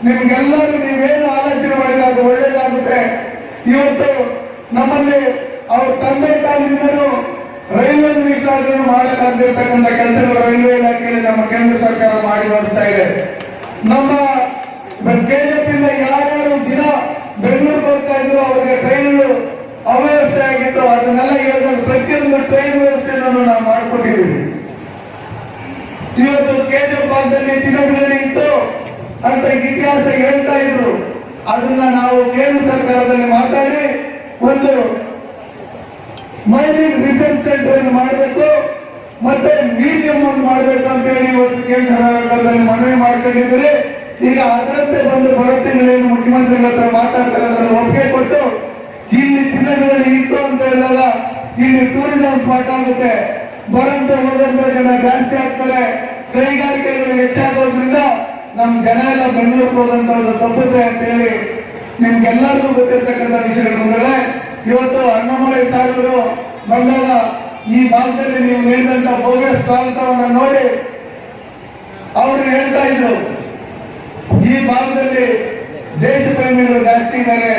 ನಿಮ್ಗೆಲ್ಲರೂ ನೀವೇನು ಆಲೋಚನೆ ಮಾಡಿದ್ರೆ ಅದು ಒಳ್ಳೇದಾಗುತ್ತೆ. ಇವತ್ತು ನಮ್ಮಲ್ಲಿ ಅವ್ರ ತಂದೆ ಕಾಲದಿಂದಲೂ ರೈಲ್ವೆ ಮಿನಿಸ್ಟರ್ ಮಾಡಲಾಗಿರ್ತಕ್ಕಂಥ ಕೆಲಸಗಳು ರೈಲ್ವೆ ಇಲಾಖೆಯಲ್ಲಿ ನಮ್ಮ ಕೇಂದ್ರ ಸರ್ಕಾರ ಮಾಡಿ ನಡೆಸ್ತಾ ಇದೆ. ನಮ್ಮ ಕೆಜಿಎಫ್ ಇಂದ ಯಾರ್ಯಾರು ದಿನ ಬೆಂಗಳೂರಿಗೆ ಹೋಗ್ತಾ ಇದ್ರು ಅವರಿಗೆ ಟ್ರೈನ್ಗಳು ಅವ್ಯವಸ್ಥೆ ಆಗಿತ್ತು, ಅದನ್ನೆಲ್ಲ ಹೇಳಿದಾಗ ಪ್ರತಿಯೊಂದು ಟ್ರೈನ್ ವ್ಯವಸ್ಥೆಯನ್ನು ನಾವು ಮಾಡಿಕೊಟ್ಟಿದ್ದೀವಿ. ಇವತ್ತು ಕೆಜಿಎಫ್ ಭಾಗದಲ್ಲಿ ಚಿನ್ನಗಣಿ ಇತ್ತು ಅಂತ ಇತಿಹಾಸ ಹೇಳ್ತಾ ಇದ್ರು. ಅದನ್ನ ನಾವು ಕೇಂದ್ರ ಸರ್ಕಾರದಲ್ಲಿ ಮಾತಾಡಿ ಒಂದು ಮೈನಿಂಗ್ ರಿಸರ್ಚ್ ಸೆಂಟರ್ ಮಾಡಬೇಕು, ಮತ್ತೆ ಮ್ಯೂಸಿಯಂ ಒಂದು ಮಾಡಬೇಕು ಅಂತ ಹೇಳಿ ಇವತ್ತು ಕೇಂದ್ರ ಸರ್ಕಾರದಲ್ಲಿ ಮನವಿ ಮಾಡ್ಕೊಂಡಿದ್ರೆ ಈಗ ಅದರಂತೆ ಬಂದು ಬರೋ ತಿಂಗಳೇನು ಮುಖ್ಯಮಂತ್ರಿಗಳ ಹತ್ರ ಮಾತಾಡ್ತಾರೆ ಅದರಲ್ಲಿ ಒಪ್ಪಿಗೆ ಕೊಟ್ಟು ಇಲ್ಲಿ ಚಿನ್ನಗಣಿ ಇತ್ತು ಅಂತ ಹೇಳಿದಾಗ ಇಲ್ಲಿ ಟೂರಿಸಂ ಸ್ಪಾಟ್ ಆಗುತ್ತೆ, ಬರಂತ ಹೋದಂತ ಜನ ಜಾಸ್ತಿ ಆಗ್ತಾರೆ, ಕೈಗಾರಿಕೆಗಳು ಹೆಚ್ಚಾಗೋದ್ರಿಂದ ನಮ್ ಜನ ಎಲ್ಲ ಬೆಂಗಳೂರಿಗೆ ಹೋದಂತ ತಪ್ಪುತ್ತೆ ಅಂತ ಹೇಳಿ ನಿಮ್ಗೆಲ್ಲರಿಗೂ ಗೊತ್ತಿರ್ತಕ್ಕಂಥ ವಿಷಯಗಳಂದ್ರೆ ಇವತ್ತು ಅಣ್ಣಾಮಲೈ ಸಾಹೇಬರು ಬಂದಾಗ ಈ ಭಾಗದಲ್ಲಿ ನೀವು ನೀಡಿದಂತ ಬೋಗಸ್ ಸ್ವಾಗತವನ್ನು ನೋಡಿ ಅವರು ಹೇಳ್ತಾ ಇದ್ರು ಈ ಭಾಗದಲ್ಲಿ ದೇಶ ಪ್ರೇಮಿಗಳು ಜಾಸ್ತಿ ಇದ್ದಾರೆ,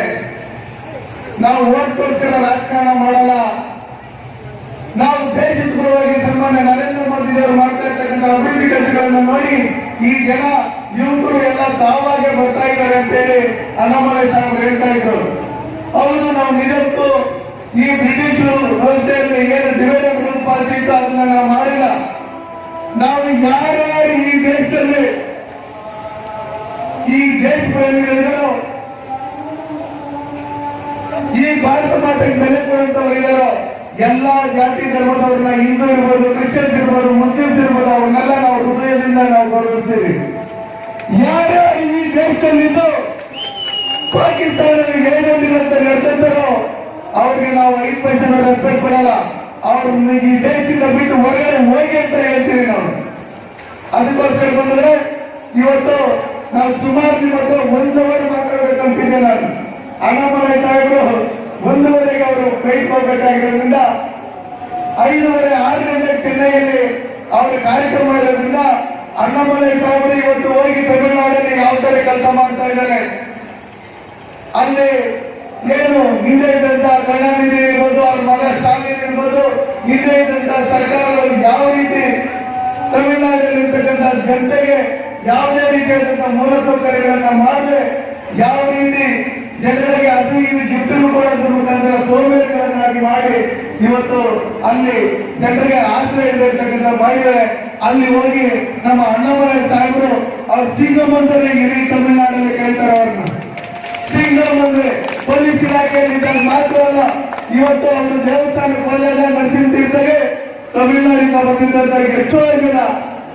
ನಾವು ಓಟ್ಗೋಸ್ಕರ ರಾಜಕಾರಣ ಮಾಡಲ್ಲ, ನಾವು ದೇಶದ ಪರವಾಗಿ ಸನ್ಮಾನ್ಯ ನರೇಂದ್ರ ಮೋದಿ ಅವರು ಮಾಡ್ತಾ ಇರ್ತಕ್ಕಂಥ ಅಭಿವೃದ್ಧಿ ಕೆಲಸಗಳನ್ನು ನೋಡಿ ಈ ಜನ ಯುವಕರು ಎಲ್ಲ ತಾವಾಗೆ ಬರ್ತಾ ಇದ್ದಾರೆ ಅಂತ ಹೇಳಿ ಅಣ್ಣಾಮಲೈ ಸಾಹೇಬರು ಹೇಳ್ತಾ ಇದ್ರು. ಹೌದು, ನಾವು ನಿಜಕ್ಕೂ ಈ ಬ್ರಿಟಿಷ್ ವ್ಯವಸ್ಥೆಯಲ್ಲಿ ಏನು ಡಿವೈಡೆಡ್ ರೂಲ್ ಪಾಲಿಸಿ ಇತ್ತು ಅದನ್ನ ನಾವು ಮಾಡಿಲ್ಲ. ನಾವು ಯಾರ್ಯಾರು ಈ ದೇಶದಲ್ಲಿ ಈ ದೇಶ ಪ್ರೇಮಿಗಳಿದ್ದಾರೋ, ಈ ಭಾರತ ಮಾತೆಗೆ ಬೆಲೆ ಕೊಡುವಂತವ್ರು ಇದ್ದಾರೋ, ಎಲ್ಲಾ ಜಾತಿ ಧರ್ಮದವ್ರನ್ನ, ಹಿಂದೂ ಇರ್ಬೋದು, ಕ್ರಿಶ್ಚಿಯನ್ಸ್ ಇರ್ಬೋದು, ಮುಸ್ಲಿಮ್ಸ್ ಇರ್ಬೋದು, ಅವ್ರನ್ನೆಲ್ಲ ನಾವು ಹೃದಯದಿಂದ ನಾವು ಗೌರವಿಸ್ತೀವಿ. ಯಾರ್ಯಾರು ಈ ದೇಶದಲ್ಲಿದ್ದು ಪಾಕಿಸ್ತಾನದಲ್ಲಿ ಏನೇನಿಲ್ಲಂತ ನಡೆದಂತಾರೋ ಅವ್ರಿಗೆ ನಾವು 5 ಪೈಸೆ ರೆಸ್ಪೆಕ್ಟ್ ಕೊಡಲ್ಲ. ಅವ್ರನ್ನ ಈ ದೇಶದಿಂದ ಬಿಟ್ಟು ಹೊರಗಡೆ ಹೋಗಿ ಅಂತ ಹೇಳ್ತೀವಿ ನಾವು. ಅದಕ್ಕೋಸ್ಕರ ಬಂದ್ರೆ ಇವತ್ತು ನಾವು ಸುಮಾರು ನಿಮ್ಮ ಹತ್ರ 1 ಅವರ್ ಮಾತಾಡ್ಬೇಕಂತಿದ್ದೆ ನಾನು. ಅಣ್ಣಾಮಲೈ ಸಾಹೇಬರು 1 ಗಂಟೆಗೆ ಅವರು ಫ್ಲೈಟ್ ಹೋಗ್ಬೇಕಾಗಿರೋದ್ರಿಂದ 5:30, 6 ಗಂಟೆಗೆ ಚೆನ್ನೈಯಲ್ಲಿ ಅವರು ಕಾರ್ಯಕ್ರಮ ಮಾಡೋದ್ರಿಂದ ಅಣ್ಣಾಮಲೈ ಸಾಹೇಬರು ಇವತ್ತು ಹೋಗಿ ತಮಿಳುನಾಡಲ್ಲಿ ಯಾವ ತರ ಕೆಲಸ ಮಾಡ್ತಾ ಇದ್ದಾರೆ. ಅಲ್ಲಿ ಏನು ಹಿಂದೆ ಇದ್ದಂತ ಕರುಣಾನಿಧಿ ಇರ್ಬೋದು, ಅವ್ರ ಮಗ ಸ್ಟಾಲಿನ್ ಇರ್ಬೋದು, ಹಿಂದೆ ಇದ್ದಂತ ಸರ್ಕಾರಗಳು ಯಾವ ರೀತಿ ತಮಿಳುನಾಡಲ್ಲಿ ಇರ್ತಕ್ಕಂಥ ಜನತೆಗೆ ಯಾವುದೇ ರೀತಿಯಾದಂತಹ ಮೂಲಸೌಕರ್ಯಗಳನ್ನ ಮಾಡದೆ ಯಾವ ರೀತಿ ಜನರಿಗೆ ಅದು ಇದು ಗಿಫ್ಟನ್ನು ಕೊಡೋದ್ರ ಮುಖಾಂತರ ಸೋಮೇರಿಗಳನ್ನಾಗಿ ಮಾಡಿ ಇವತ್ತು ಅಲ್ಲಿ ಜನರಿಗೆ ಆಶ್ರಯ ಇರ್ತಕ್ಕಂಥ ಮಾಡಿದ್ದಾರೆ. ಅಲ್ಲಿ ಹೋಗಿ ನಮ್ಮ ಅಣ್ಣಾಮಲೈ ಸಾಹೇಬರು ಅವ್ರ ಸಿಂಗಂ ಅಂತಾನೆ ಇಡೀ ತಮಿಳುನಾಡಲ್ಲಿ ಕೇಳ್ತಾರೆ. ಅವ್ರನ್ನ ಸಿಂಗಂ ಅಂದ್ರೆ ಪೊಲೀಸ್ ಇಲಾಖೆಯಲ್ಲಿ ಇದ್ದಾಗ ಮಾತ್ರ ಅಲ್ಲ, ಇವತ್ತು ಅವರು ದೇವಸ್ಥಾನಕ್ಕೆ ಹೋದಾಗ ನರಸಿಂಹ ತೀರ್ಥಗೆ ತಮಿಳುನಾಡಿಂದ ಬಂದಿದ್ದಂತ ಎಷ್ಟೋ ಜನ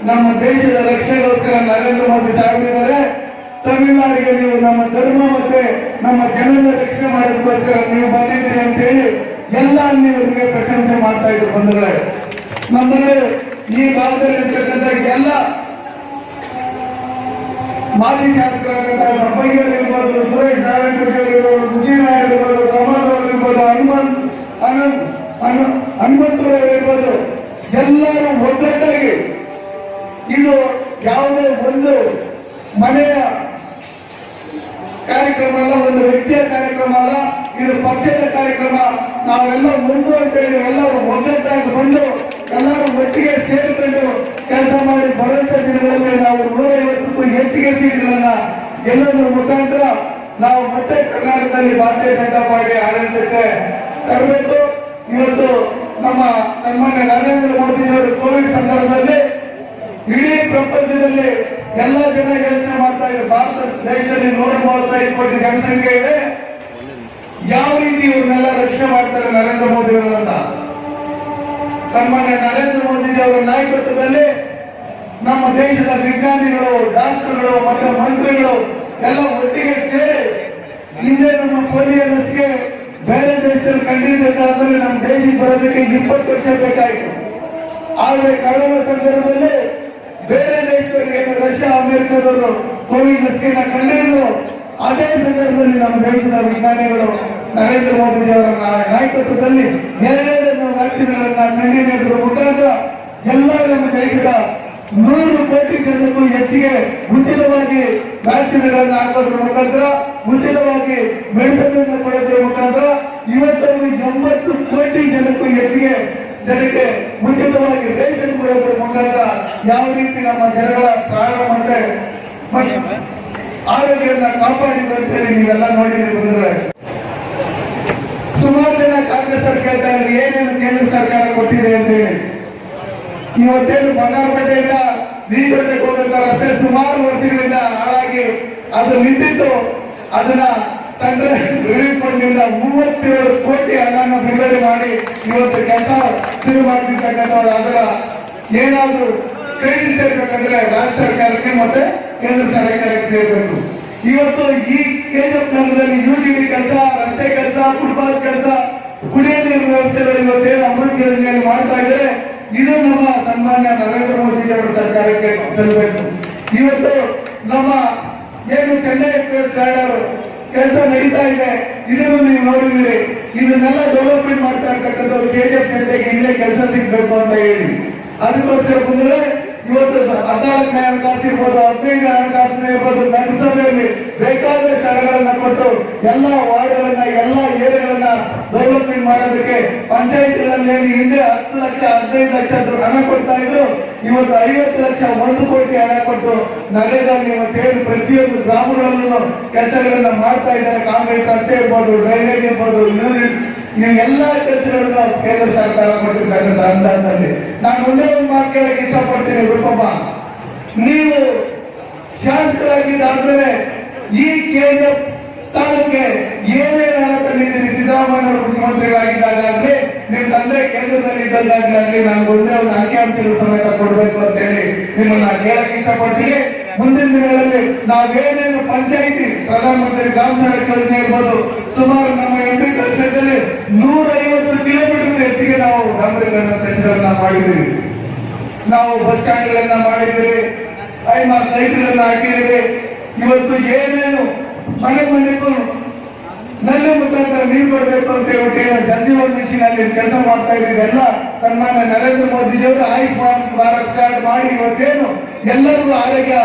ನಮ್ಮ ದೇಶದ ರಕ್ಷಣೆಗೋಸ್ಕರ ನರೇಂದ್ರ ಮೋದಿ ಸಾಹೇಬರಿದ್ದಾರೆ. ತಮಿಳುನಾಡಿಗೆ ನೀವು ನಮ್ಮ ಧರ್ಮ ಮತ್ತೆ ನಮ್ಮ ಜನರ ರಕ್ಷಣೆ ಮಾಡೋದಕ್ಕೋಸ್ಕರ ನೀವು ಬಂದಿದ್ದೀರಿ ಅಂತ ಹೇಳಿ ಎಲ್ಲ ನಿಮಗೆ ಪ್ರಶಂಸೆ ಮಾಡ್ತಾ ಇದ್ರು ಬಂಧುಗಳೇ. ನಮ್ಮಲ್ಲಿ ಈ ಭಾಗದಲ್ಲಿ ಇರ್ತಕ್ಕಂಥ ಎಲ್ಲ ಮಾಜಿ ಶಾಸಕರಾದಂತಹ ಸಂಪಂಗಿಯವರು ಇರ್ಬೋದು, ಸುರೇಶ್ ನಾರಾಯಣ ರೆಡ್ಡಿ ಇರ್ಬೋದು, ಮುಜಿನಾಯರ್ ಇರ್ಬೋದು, ಕಮಲ್ ಇರ್ಬೋದು, ಹನುಮಂತರಾವ್ ಇರ್ಬೋದು, ಎಲ್ಲರೂ ಒಗ್ಗಟ್ಟಾಗಿ ಇದು ಯಾವುದೇ ಒಂದು ಮನೆಯ ಕಾರ್ಯಕ್ರಮ ಅಲ್ಲ, ಒಂದು ವ್ಯಕ್ತಿಯ ಕಾರ್ಯಕ್ರಮ ಅಲ್ಲ, ಇದು ಪಕ್ಷದ ಕಾರ್ಯಕ್ರಮ. ನಾವೆಲ್ಲ ಮುಂದು ಅಂತೇಳಿ ಎಲ್ಲರೂ ಒಗ್ಗಟ್ಟಾಗಿ ಬಂದು ಎಲ್ಲರೂ ಒಟ್ಟಿಗೆ ಸೇರಿಕೊಂಡು ಕೆಲಸ ಮಾಡಿ ಬರುವಂತ ದಿನಗಳಲ್ಲಿ ನಾವು 150ಕ್ಕೂ ಹೆಚ್ಚಿಗೆ ಸೀಟ್ಗಳನ್ನ ಗೆಲ್ಲೋದ್ರ ಮುಖಾಂತರ ನಾವು ಮತ್ತೆ ಕರ್ನಾಟಕದಲ್ಲಿ ಭಾರತೀಯ ಜನತಾ ಪಾರ್ಟಿ ಆಡಳಿತಕ್ಕೆ ತರಬೇಕು. ಇವತ್ತು ನಮ್ಮ ಸನ್ಮಾನ್ಯ ನರೇಂದ್ರ ಮೋದಿಜಿಯವರು ಕೋವಿಡ್ ಸಂದರ್ಭದಲ್ಲಿ ಇಡೀ ಪ್ರಪಂಚದಲ್ಲಿ ಎಲ್ಲ ಜನ ಯೋಚನೆ ಮಾಡ್ತಾ ಇದ್ದಾರೆ. ಭಾರತ ದೇಶದಲ್ಲಿ 135 ಕೋಟಿ ಜನಸಂಖ್ಯೆ ಇದೆ. ಯಾವ ರೀತಿ ಇವ್ರನ್ನೆಲ್ಲ ರಕ್ಷಣೆ ಮಾಡ್ತಾರೆ ನರೇಂದ್ರ ಮೋದಿ ಅವರು ಅಂತ. ಸನ್ಮಾನ್ಯ ನರೇಂದ್ರ ಮೋದಿಜಿ ಅವರ ನಾಯಕತ್ವದಲ್ಲಿ ನಮ್ಮ ದೇಶದ ವಿಜ್ಞಾನಿಗಳು, ಡಾಕ್ಟರ್ಗಳು ಮತ್ತು ಮಂತ್ರಿಗಳು ಎಲ್ಲ ಒಟ್ಟಿಗೆ ಸೇರಿ ಹಿಂದೆ ನಮ್ಮ ಪೋಲಿಯೋ ಲಸಿಕೆ ಬೇರೆ ದೇಶದಲ್ಲಿ ಕಂಡಿದ್ದಾದ್ರೆ ನಮ್ಮ ದೇಶಕ್ಕೆ ಬರೋದಕ್ಕೆ 20 ವರ್ಷ ಬೇಕಾಯಿತು. ಆದರೆ ಕಳೆದ ಸಂದರ್ಭದಲ್ಲಿ ಬೇರೆ ದೇಶದವರು ಏನು ರಷ್ಯಾ, ಅಮೆರಿಕದವರು ಕೋವಿಡ್ ಲಸಿಕೆನ ಕಂಡಿದ್ರು. ಅದೇ ಸಂದರ್ಭದಲ್ಲಿ ನಮ್ಮ ದೇಶದ ವಿಜ್ಞಾನಿಗಳು ನರೇಂದ್ರ ಮೋದಿಜಿ ಅವರ ನಾಯಕತ್ವದಲ್ಲಿ 2 ವ್ಯಾಕ್ಸಿನ್ಗಳನ್ನ ಕಂಡಿಡಿಯೋದ್ರ ಮುಖಾಂತರ ಎಲ್ಲ ನಮ್ಮ ದೇಶದ 100 ಕೋಟಿ ಜನಕ್ಕೂ ಹೆಚ್ಚಿಗೆ ಉಚಿತವಾಗಿ ವ್ಯಾಕ್ಸಿನ್ಗಳನ್ನ ಹಾಕೋದ್ರ ಮುಖಾಂತರ, ಉಚಿತವಾಗಿ ಮೆಡಿಸಿನ್ ಕೊಡೋದ್ರ ಮುಖಾಂತರ ಇವತ್ತಲ್ಲಿ 80 ಕೋಟಿ ಜನಕ್ಕೂ ಹೆಚ್ಚಿಗೆ ಜನಕ್ಕೆ ಉಚಿತವಾಗಿ ರೇಷನ್ ಕೊಡೋದ್ರ ಮುಖಾಂತರ ಯಾವ ರೀತಿ ನಮ್ಮ ಜನಗಳ ಪ್ರಾಣ ಮತ್ತೆ ಆರೋಗ್ಯವನ್ನ ಕಾಪಾಡಿದ್ರು ಅಂತ ಹೇಳಿ ನೀವೆಲ್ಲ ನೋಡಿದ್ರೆ ಬಂದ್ರೆ ಸುಮಾರು ಜನ ಕಾಂಗ್ರೆಸ್ ಸರ್ಕಾರ ಏನೇನು ಕೇಂದ್ರ ಸರ್ಕಾರ ಕೊಟ್ಟಿದೆ ಅಂತ ಹೇಳಿ. ಇವತ್ತೇನು ಬಂಗಾರಪೇಟೆಯಿಂದ ನೀರ್ಪೇಟೆಗೆ ಹೋದಂತ ರಸ್ತೆ ಸುಮಾರು ವರ್ಷಗಳಿಂದ ಹಾಳಾಗಿ ಅದು ನಿಂತಿತ್ತು. ಅದನ್ನ ಸೆಂಟ್ರಲ್ ರಿಲೀಫ್ ಫಂಡ್ ನಿಂದ 37 ಕೋಟಿ ಹಣವನ್ನು ಬಿಡುಗಡೆ ಮಾಡಿ ಇವತ್ತು ಕೆಲಸ ಶುರು ಮಾಡಿರ್ತಕ್ಕಂಥವ್ರು. ಅದರ ಏನಾದ್ರೂ ಕ್ರೆಡಿಟ್ ಸೇರ್ಬೇಕಂದ್ರೆ ರಾಜ್ಯ ಸರ್ಕಾರಕ್ಕೆ ಮತ್ತೆ ಕೇಂದ್ರ ಸರ್ಕಾರಕ್ಕೆ ಸೇರ್ಬೇಕು. ಇವತ್ತು ಈ ಕೆಜಿಎಫ್ ನಗರದಲ್ಲಿ ಯುಜಿಡಿ ಕೆಲಸ, ರಸ್ತೆ ಕೆಲಸ, ಫುಟ್ಪಾತ್ ಕೆಲಸ, ಕುಡಿಯ ನೀರಿನ ವ್ಯವಸ್ಥೆಗಳು ಇವತ್ತೇನು ಅಮೃತ ಯೋಜನೆಯಲ್ಲಿ ಮಾಡ್ತಾ ಇದ್ದಾರೆ. ಇದು ನಮ್ಮ ಸನ್ಮಾನ್ಯ ನರೇಂದ್ರ ಮೋದಿ ಅವರ ಸರ್ಕಾರಕ್ಕೆ ತರಬೇಕು. ಇವತ್ತು ನಮ್ಮ ಏನು ಚೆನ್ನೈ ಎಕ್ಸ್ಪ್ರೆಸ್ ಕಾರಿಡಾರ್ ಕೆಲಸ ನಡೀತಾ ಇದೆ, ಇದನ್ನು ನೀವು ನೋಡಿದ್ದೀರಿ. ಇದನ್ನೆಲ್ಲ ಡೆವಲಪ್ಮೆಂಟ್ ಮಾಡ್ತಾ ಇರ್ತಕ್ಕಂಥವ್ರು ಕೆಜಿಎಫ್ ಜನತೆಗೆ ಇಲ್ಲೇ ಕೆಲಸ ಸಿಗ್ಬೇಕು ಅಂತ ಹೇಳಿ ಅದಕ್ಕೋಸ್ಕರ ಬಂದ್ರೆ ಇವತ್ತು 14ನೇ ಹಣಕಾಸು ಇರ್ಬೋದು, 15ನೇ ಹಣಕಾಸಿನ ಇರ್ಬೋದು, ನಗರಸಭೆಯಲ್ಲಿ ಬೇಕಾದಷ್ಟು ಹಣಗಳನ್ನ ಕೊಟ್ಟು ಎಲ್ಲ ವಾರ್ಡ್ಗಳನ್ನ, ಎಲ್ಲ ಏರಿಯಾಗಳನ್ನ ಡೆವಲಪ್ಮೆಂಟ್ ಮಾಡೋದಕ್ಕೆ ಪಂಚಾಯತ್ಗಳಲ್ಲಿ ಹಿಂದೆ 10 ಲಕ್ಷ 15 ಲಕ್ಷ ಹಣ ಕೊಡ್ತಾ ಇದ್ರು. ಇವತ್ತು 50 ಲಕ್ಷ 1 ಕೋಟಿ ಹಣ ಕೊಟ್ಟು ನರೇಗಾದಲ್ಲಿ ಇವತ್ತೇನು ಪ್ರತಿಯೊಂದು ಗ್ರಾಮಗಳಲ್ಲೂ ಕೆಲಸಗಳನ್ನ ಮಾಡ್ತಾ ಇದ್ದಾರೆ. ಕಾಂಕ್ರೀಟ್ ರಸ್ತೆ ಇರ್ಬೋದು, ಡ್ರೈನೇಜ್ ಇರ್ಬೋದು, ಈ ಎಲ್ಲ ಕೆಲಸಗಳನ್ನು ಕೇಂದ್ರ ಸರ್ಕಾರ ಕೊಟ್ಟಿರ್ತಕ್ಕಂಥ ಅನುದಾನದಲ್ಲಿ ನಾನು ಒಂದೇ ಒಂದು ಮಾತು ಕೇಳಕ್ಕೆ ಇಷ್ಟಪಡ್ತೀನಿ. ರೂಪಮ್ಮ, ನೀವು ಶಾಸಕರಾಗಿದ್ದಾದ್ಮೇಲೆ ಈ ಕೆಜಿಎಫ್ ತಾಣಕ್ಕೆ ಏನೇನು ಹಣ ತಂದಿದ್ದೀರಿ? ಸಿದ್ದರಾಮಯ್ಯ ಮುಖ್ಯಮಂತ್ರಿಗಳಾಗಿದ್ದಾಗಲಿ, ನಿಮ್ಮ ತಂದೆ ಕೇಂದ್ರದಲ್ಲಿ ಇದ್ದಾಗಲಿ ನನಗೆ ಒಂದೇ ಒಂದು ಅಂಕಿಅಂಶಗಳು ಸಮೇತ ಕೊಡಬೇಕು ಅಂತ ಹೇಳಿ ನಿಮ್ಮನ್ನ ಕೇಳಕ್ಕೆ ಇಷ್ಟಪಡ್ತೀನಿ. ಮುಂದಿನ ದಿನಗಳಲ್ಲಿ ನಾವೇನೇನು ಪಂಚಾಯಿತಿ ಪ್ರಧಾನಮಂತ್ರಿ ಗ್ರಾಮ ಸಡಕ್ ಯೋಜನೆ ಇರ್ಬೋದು, ಸುಮಾರು ನಮ್ಮ MP ಕ್ಷೇತ್ರದಲ್ಲಿ 150 ಕಿಲೋಮೀಟರ್ ಹೆಚ್ಚಿಗೆ ನಾವು ಡಾಂಬರೀಕರಣ ಕೆಲಸಗಳನ್ನ ಮಾಡಿದ್ದೀವಿ. ನಾವು ಬಸ್ ಸ್ಟ್ಯಾಂಡ್ಗಳನ್ನ ಮಾಡಿದ್ದೀವಿ, 5 ಲೈಟ್ಗಳನ್ನ ಹಾಕಿದ್ದೀವಿ. ಇವತ್ತು ಏನೇನು ಮನೆಗೂ ನಲ್ಲಿ ಮುಖಾಂತರ ನೀರು ಕೊಡಬೇಕು ಅಂತ ಹೇಳ್ಬಿಟ್ಟು ಜಲಜೀವನ್ ಮಿಷನ್ ಅಲ್ಲಿ ಕೆಲಸ ಮಾಡ್ತಾ ಇದ್ದೀರೆಲ್ಲ ಸನ್ಮಾನ್ಯ ನರೇಂದ್ರ ಮೋದಿಜಿಯವರು ಆಯುಷ್ಮಾನ್ ಭಾರತ್ ಕಾರ್ಡ್ ಮಾಡಿ ಇವತ್ತೇನು ಎಲ್ಲರಿಗೂ ಆರೋಗ್ಯ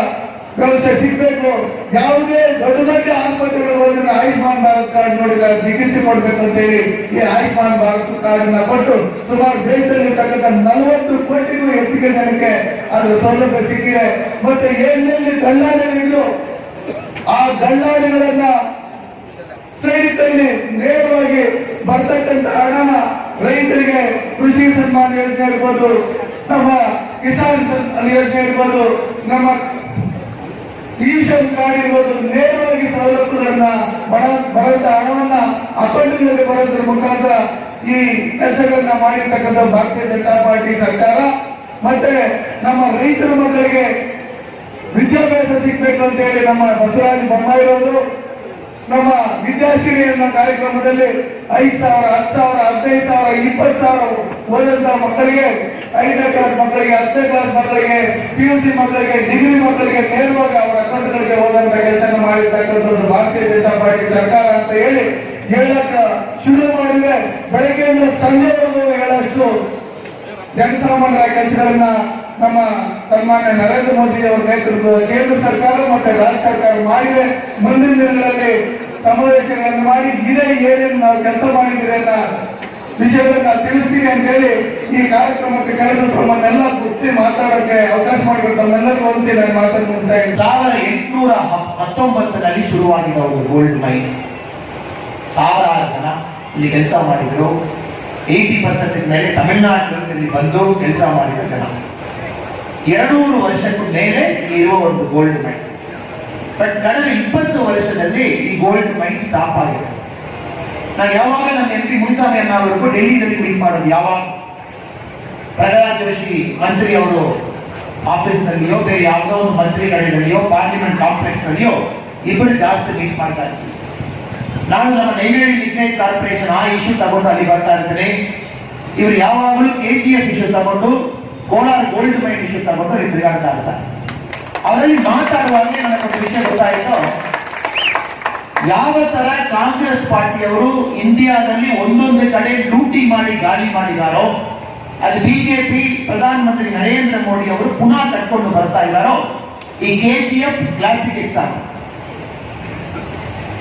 ವ್ಯವಸ್ಥೆ ಸಿಗ್ಬೇಕು. ಯಾವುದೇ ದೊಡ್ಡ ದೊಡ್ಡ ಆಸ್ಪತ್ರೆಗಳಿಗೆ ಹೋದ್ರೆ ಆಯುಷ್ಮಾನ್ ಭಾರತ್ ಕಾರ್ಡ್ ನೋಡಿದ್ರೆ ಚಿಕಿತ್ಸೆ ಕೊಡ್ಬೇಕು ಅಂತ ಹೇಳಿ ಈ ಆಯುಷ್ಮಾನ್ ಭಾರತ್ ಕಾರ್ಡ್ ಅನ್ನ ಕೊಟ್ಟು ಸುಮಾರು ದೇಶದಲ್ಲಿರ್ತಕ್ಕಂಥ 40 ಕೋಟಿಗೂ ಹೆಚ್ಚಿಗೆ ಜನಕ್ಕೆ ಅದರ ಸೌಲಭ್ಯ ಸಿಕ್ಕಿದೆ. ಮತ್ತೆ ಎಲ್ಲೆಲ್ಲಿ ದಳ್ಳಾಳಿಗಳಿದ್ರು ಆ ದಳ್ಳಾಳಿಗಳನ್ನ ಸೈನಿಕರಲ್ಲಿ ನೇರವಾಗಿ ಬರ್ತಕ್ಕಂಥ ಹಣನ ರೈತರಿಗೆ ಕೃಷಿ ಸನ್ಮಾನ ಯೋಜನೆ ಇರ್ಬೋದು, ನಮ್ಮ ಕಿಸಾನ್ ಯೋಜನೆ ಇರ್ಬೋದು, ನಮ್ಮ ಈಶನ್ ಕಾರ್ಡ್ ಇರ್ಬೋದು, ನೇರವಾಗಿ ಸವಲತ್ತುಗಳನ್ನ ಬರೋದ ಹಣವನ್ನ ಅಕೌಂಟ್ಗಳಿಗೆ ಬರೋದ್ರ ಮುಖಾಂತರ ಈ ಕೆಲಸಗಳನ್ನ ಮಾಡಿರ್ತಕ್ಕಂಥ ಭಾರತೀಯ ಜನತಾ ಪಾರ್ಟಿ ಸರ್ಕಾರ. ಮತ್ತೆ ನಮ್ಮ ರೈತರ ಮಕ್ಕಳಿಗೆ ವಿದ್ಯಾಭ್ಯಾಸ ಸಿಗ್ಬೇಕು ಅಂತ ಹೇಳಿ ನಮ್ಮ ಬಸವರಾಜ ಬೊಮ್ಮಾಯಿರವರು ನಮ್ಮ ವಿದ್ಯಾಶ್ರೀ ಅನ್ನೋ ಕಾರ್ಯಕ್ರಮದಲ್ಲಿ 5,000, 10,000, 15,000, 20,000 ಓದಂತ ಮಕ್ಕಳಿಗೆ, 5ನೇ ಕ್ಲಾಸ್ ಮಕ್ಕಳಿಗೆ, 10ನೇ ಕ್ಲಾಸ್ ಮಕ್ಕಳಿಗೆ, PUC ಮಕ್ಕಳಿಗೆ, ಡಿಗ್ರಿ ಮಕ್ಕಳಿಗೆ ನೇರವಾಗಿ ಅವರ ಅಕೌಂಟ್ಗಳಿಗೆ ಹೋದಂತ ಕೆಲಸ ಮಾಡಿರ್ತಕ್ಕಂಥದ್ದು ಭಾರತೀಯ ಜನತಾ ಪಾರ್ಟಿ ಸರ್ಕಾರ ಅಂತ ಹೇಳಿ ಹೇಳಕ್ಕ ಶುರು ಮಾಡಿದ್ರೆ ಬೆಳಗ್ಗೆಯಿಂದ ಸಂಜೆವರೆಗೂ ಹೇಳಷ್ಟು ಜನಸಾಮಾನ್ಯರ ಕೆಲಸಗಳನ್ನ ನಮ್ಮ ಸನ್ಮಾನ್ಯ ನರೇಂದ್ರ ಮೋದಿ ಅವರ ನೇತೃತ್ವದ ಕೇಂದ್ರ ಸರ್ಕಾರ ಮತ್ತೆ ರಾಜ್ಯ ಸರ್ಕಾರ ಮಾಡಿದೆ. ಮುಂದಿನ ದಿನಗಳಲ್ಲಿ ಸಮಾವೇಶಗಳನ್ನು ಮಾಡಿ ಇದೇ ಏನೇನು ನಾವು ಕೆಲಸ ಮಾಡಿದ್ರೆ ಅನ್ನೋ ವಿಷಯಗಳನ್ನ ತಿಳಿಸ್ತೀನಿ ಅಂತ ಹೇಳಿ ಈ ಕಾರ್ಯಕ್ರಮಕ್ಕೆ ಕರೆದು ತಮ್ಮನ್ನೆಲ್ಲ ಕೂರಿಸಿ ಮಾತಾಡೋಕೆ ಅವಕಾಶ ಮಾಡಿಕೊಂಡು ತಮ್ಮೆಲ್ಲರಿಗೂ ಹೊಂದಿ ನಾನು ಮಾತನ್ನು ಮುಗಿಸ್ತಾ ಇದ್ದೀನಿ. 1819 ಶುರುವಾಗಿದ್ದ ಒಂದು ಗೋಲ್ಡ್ ಮೈನ್, ಸಾವಿರಾರು ಜನ ಇಲ್ಲಿ ಕೆಲಸ ಮಾಡಿದ್ರು. 80% ಮೇಲೆ ತಮಿಳುನಾಡಿನಲ್ಲಿ ಬಂದು ಕೆಲಸ ಮಾಡಿದ ಜನ. 200 ವರ್ಷಕ್ಕೂ ಮೇಲೆ ಇರುವ ಒಂದು ಗೋಲ್ಡ್ ಮೈನ್. ಬಟ್ ಕಳೆದ 20 ವರ್ಷದಲ್ಲಿ ಈ ಗೋಲ್ಡ್ ಮೈನ್ ಸ್ಟಾಪ್ ಆಗಿದೆ. ನಾನು ಯಾವಾಗ ನಮ್ಮ MP ಮುನಿಸ್ವಾಮಿ ಅನ್ನೋರು ಡೆಲ್ಲಿಯಲ್ಲಿ ಮೀಟ್ ಮಾಡೋದು, ಯಾವಾಗ ಪ್ರಹ್ಲಾದ್ ಜೋಶಿ ಮಂತ್ರಿ ಅವರು ಆಫೀಸ್ ನಲ್ಲಿಯೋ ಬೇರೆ ಯಾವುದೋ ಒಂದು ಮಂತ್ರಿಗಳಿದೆಯೋ ಪಾರ್ಲಿಮೆಂಟ್ ಕಾಂಪ್ಲೆಕ್ಸ್ ನಲ್ಲಿಯೋ ಇಬ್ಬರು ಜಾಸ್ತಿ ಮೀಟ್ ಮಾಡ್ತಾ ಇದ್ದೀವಿ. ನಾನು ನಮ್ಮ ನೈವೇಲಿ ಲಿಗ್ನೈಟ್ ಕಾರ್ಪೊರೇಷನ್ ಆ ಇಶ್ಯೂ ತಗೊಂಡು ಅಲ್ಲಿ ಬರ್ತಾ ಇರ್ತೇನೆ. ಇವರು ಯಾವಾಗಲೂ KGF ಇಶ್ಯೂ ತಗೊಂಡು, ಕೋಲಾರ ಗೋಲ್ಡ್ ಮೈನ್ ಇಶ್ಯೂ ತಗೊಂಡು ಇಲ್ಲಿ ತಿರುಗಾಡ್ತಾ ಇರ್ತಾರೆ. ಅವರಲ್ಲಿ ಮಾತಾಡುವಾಗ ನನಗೊಂದು ವಿಷಯ ಗೊತ್ತಾಯಿತು, ಯಾವ ತರ ಕಾಂಗ್ರೆಸ್ ಪಾರ್ಟಿಯವರು ಇಂಡಿಯಾದಲ್ಲಿ ಒಂದೊಂದು ಕಡೆ ಲೂಟಿ ಮಾಡಿ ಗಾಳಿ ಮಾಡಿದಾರೋ, ಅದು ಬಿಜೆಪಿ ಪ್ರಧಾನಮಂತ್ರಿ ನರೇಂದ್ರ ಮೋದಿ ಅವರು ಪುನಃ ಕಟ್ಕೊಂಡು ಬರ್ತಾ ಇದ್ದಾರೋ ಈ KGF ಕ್ಲಾಸಿಕ್ ಎಕ್ಸಾಂಪಲ್.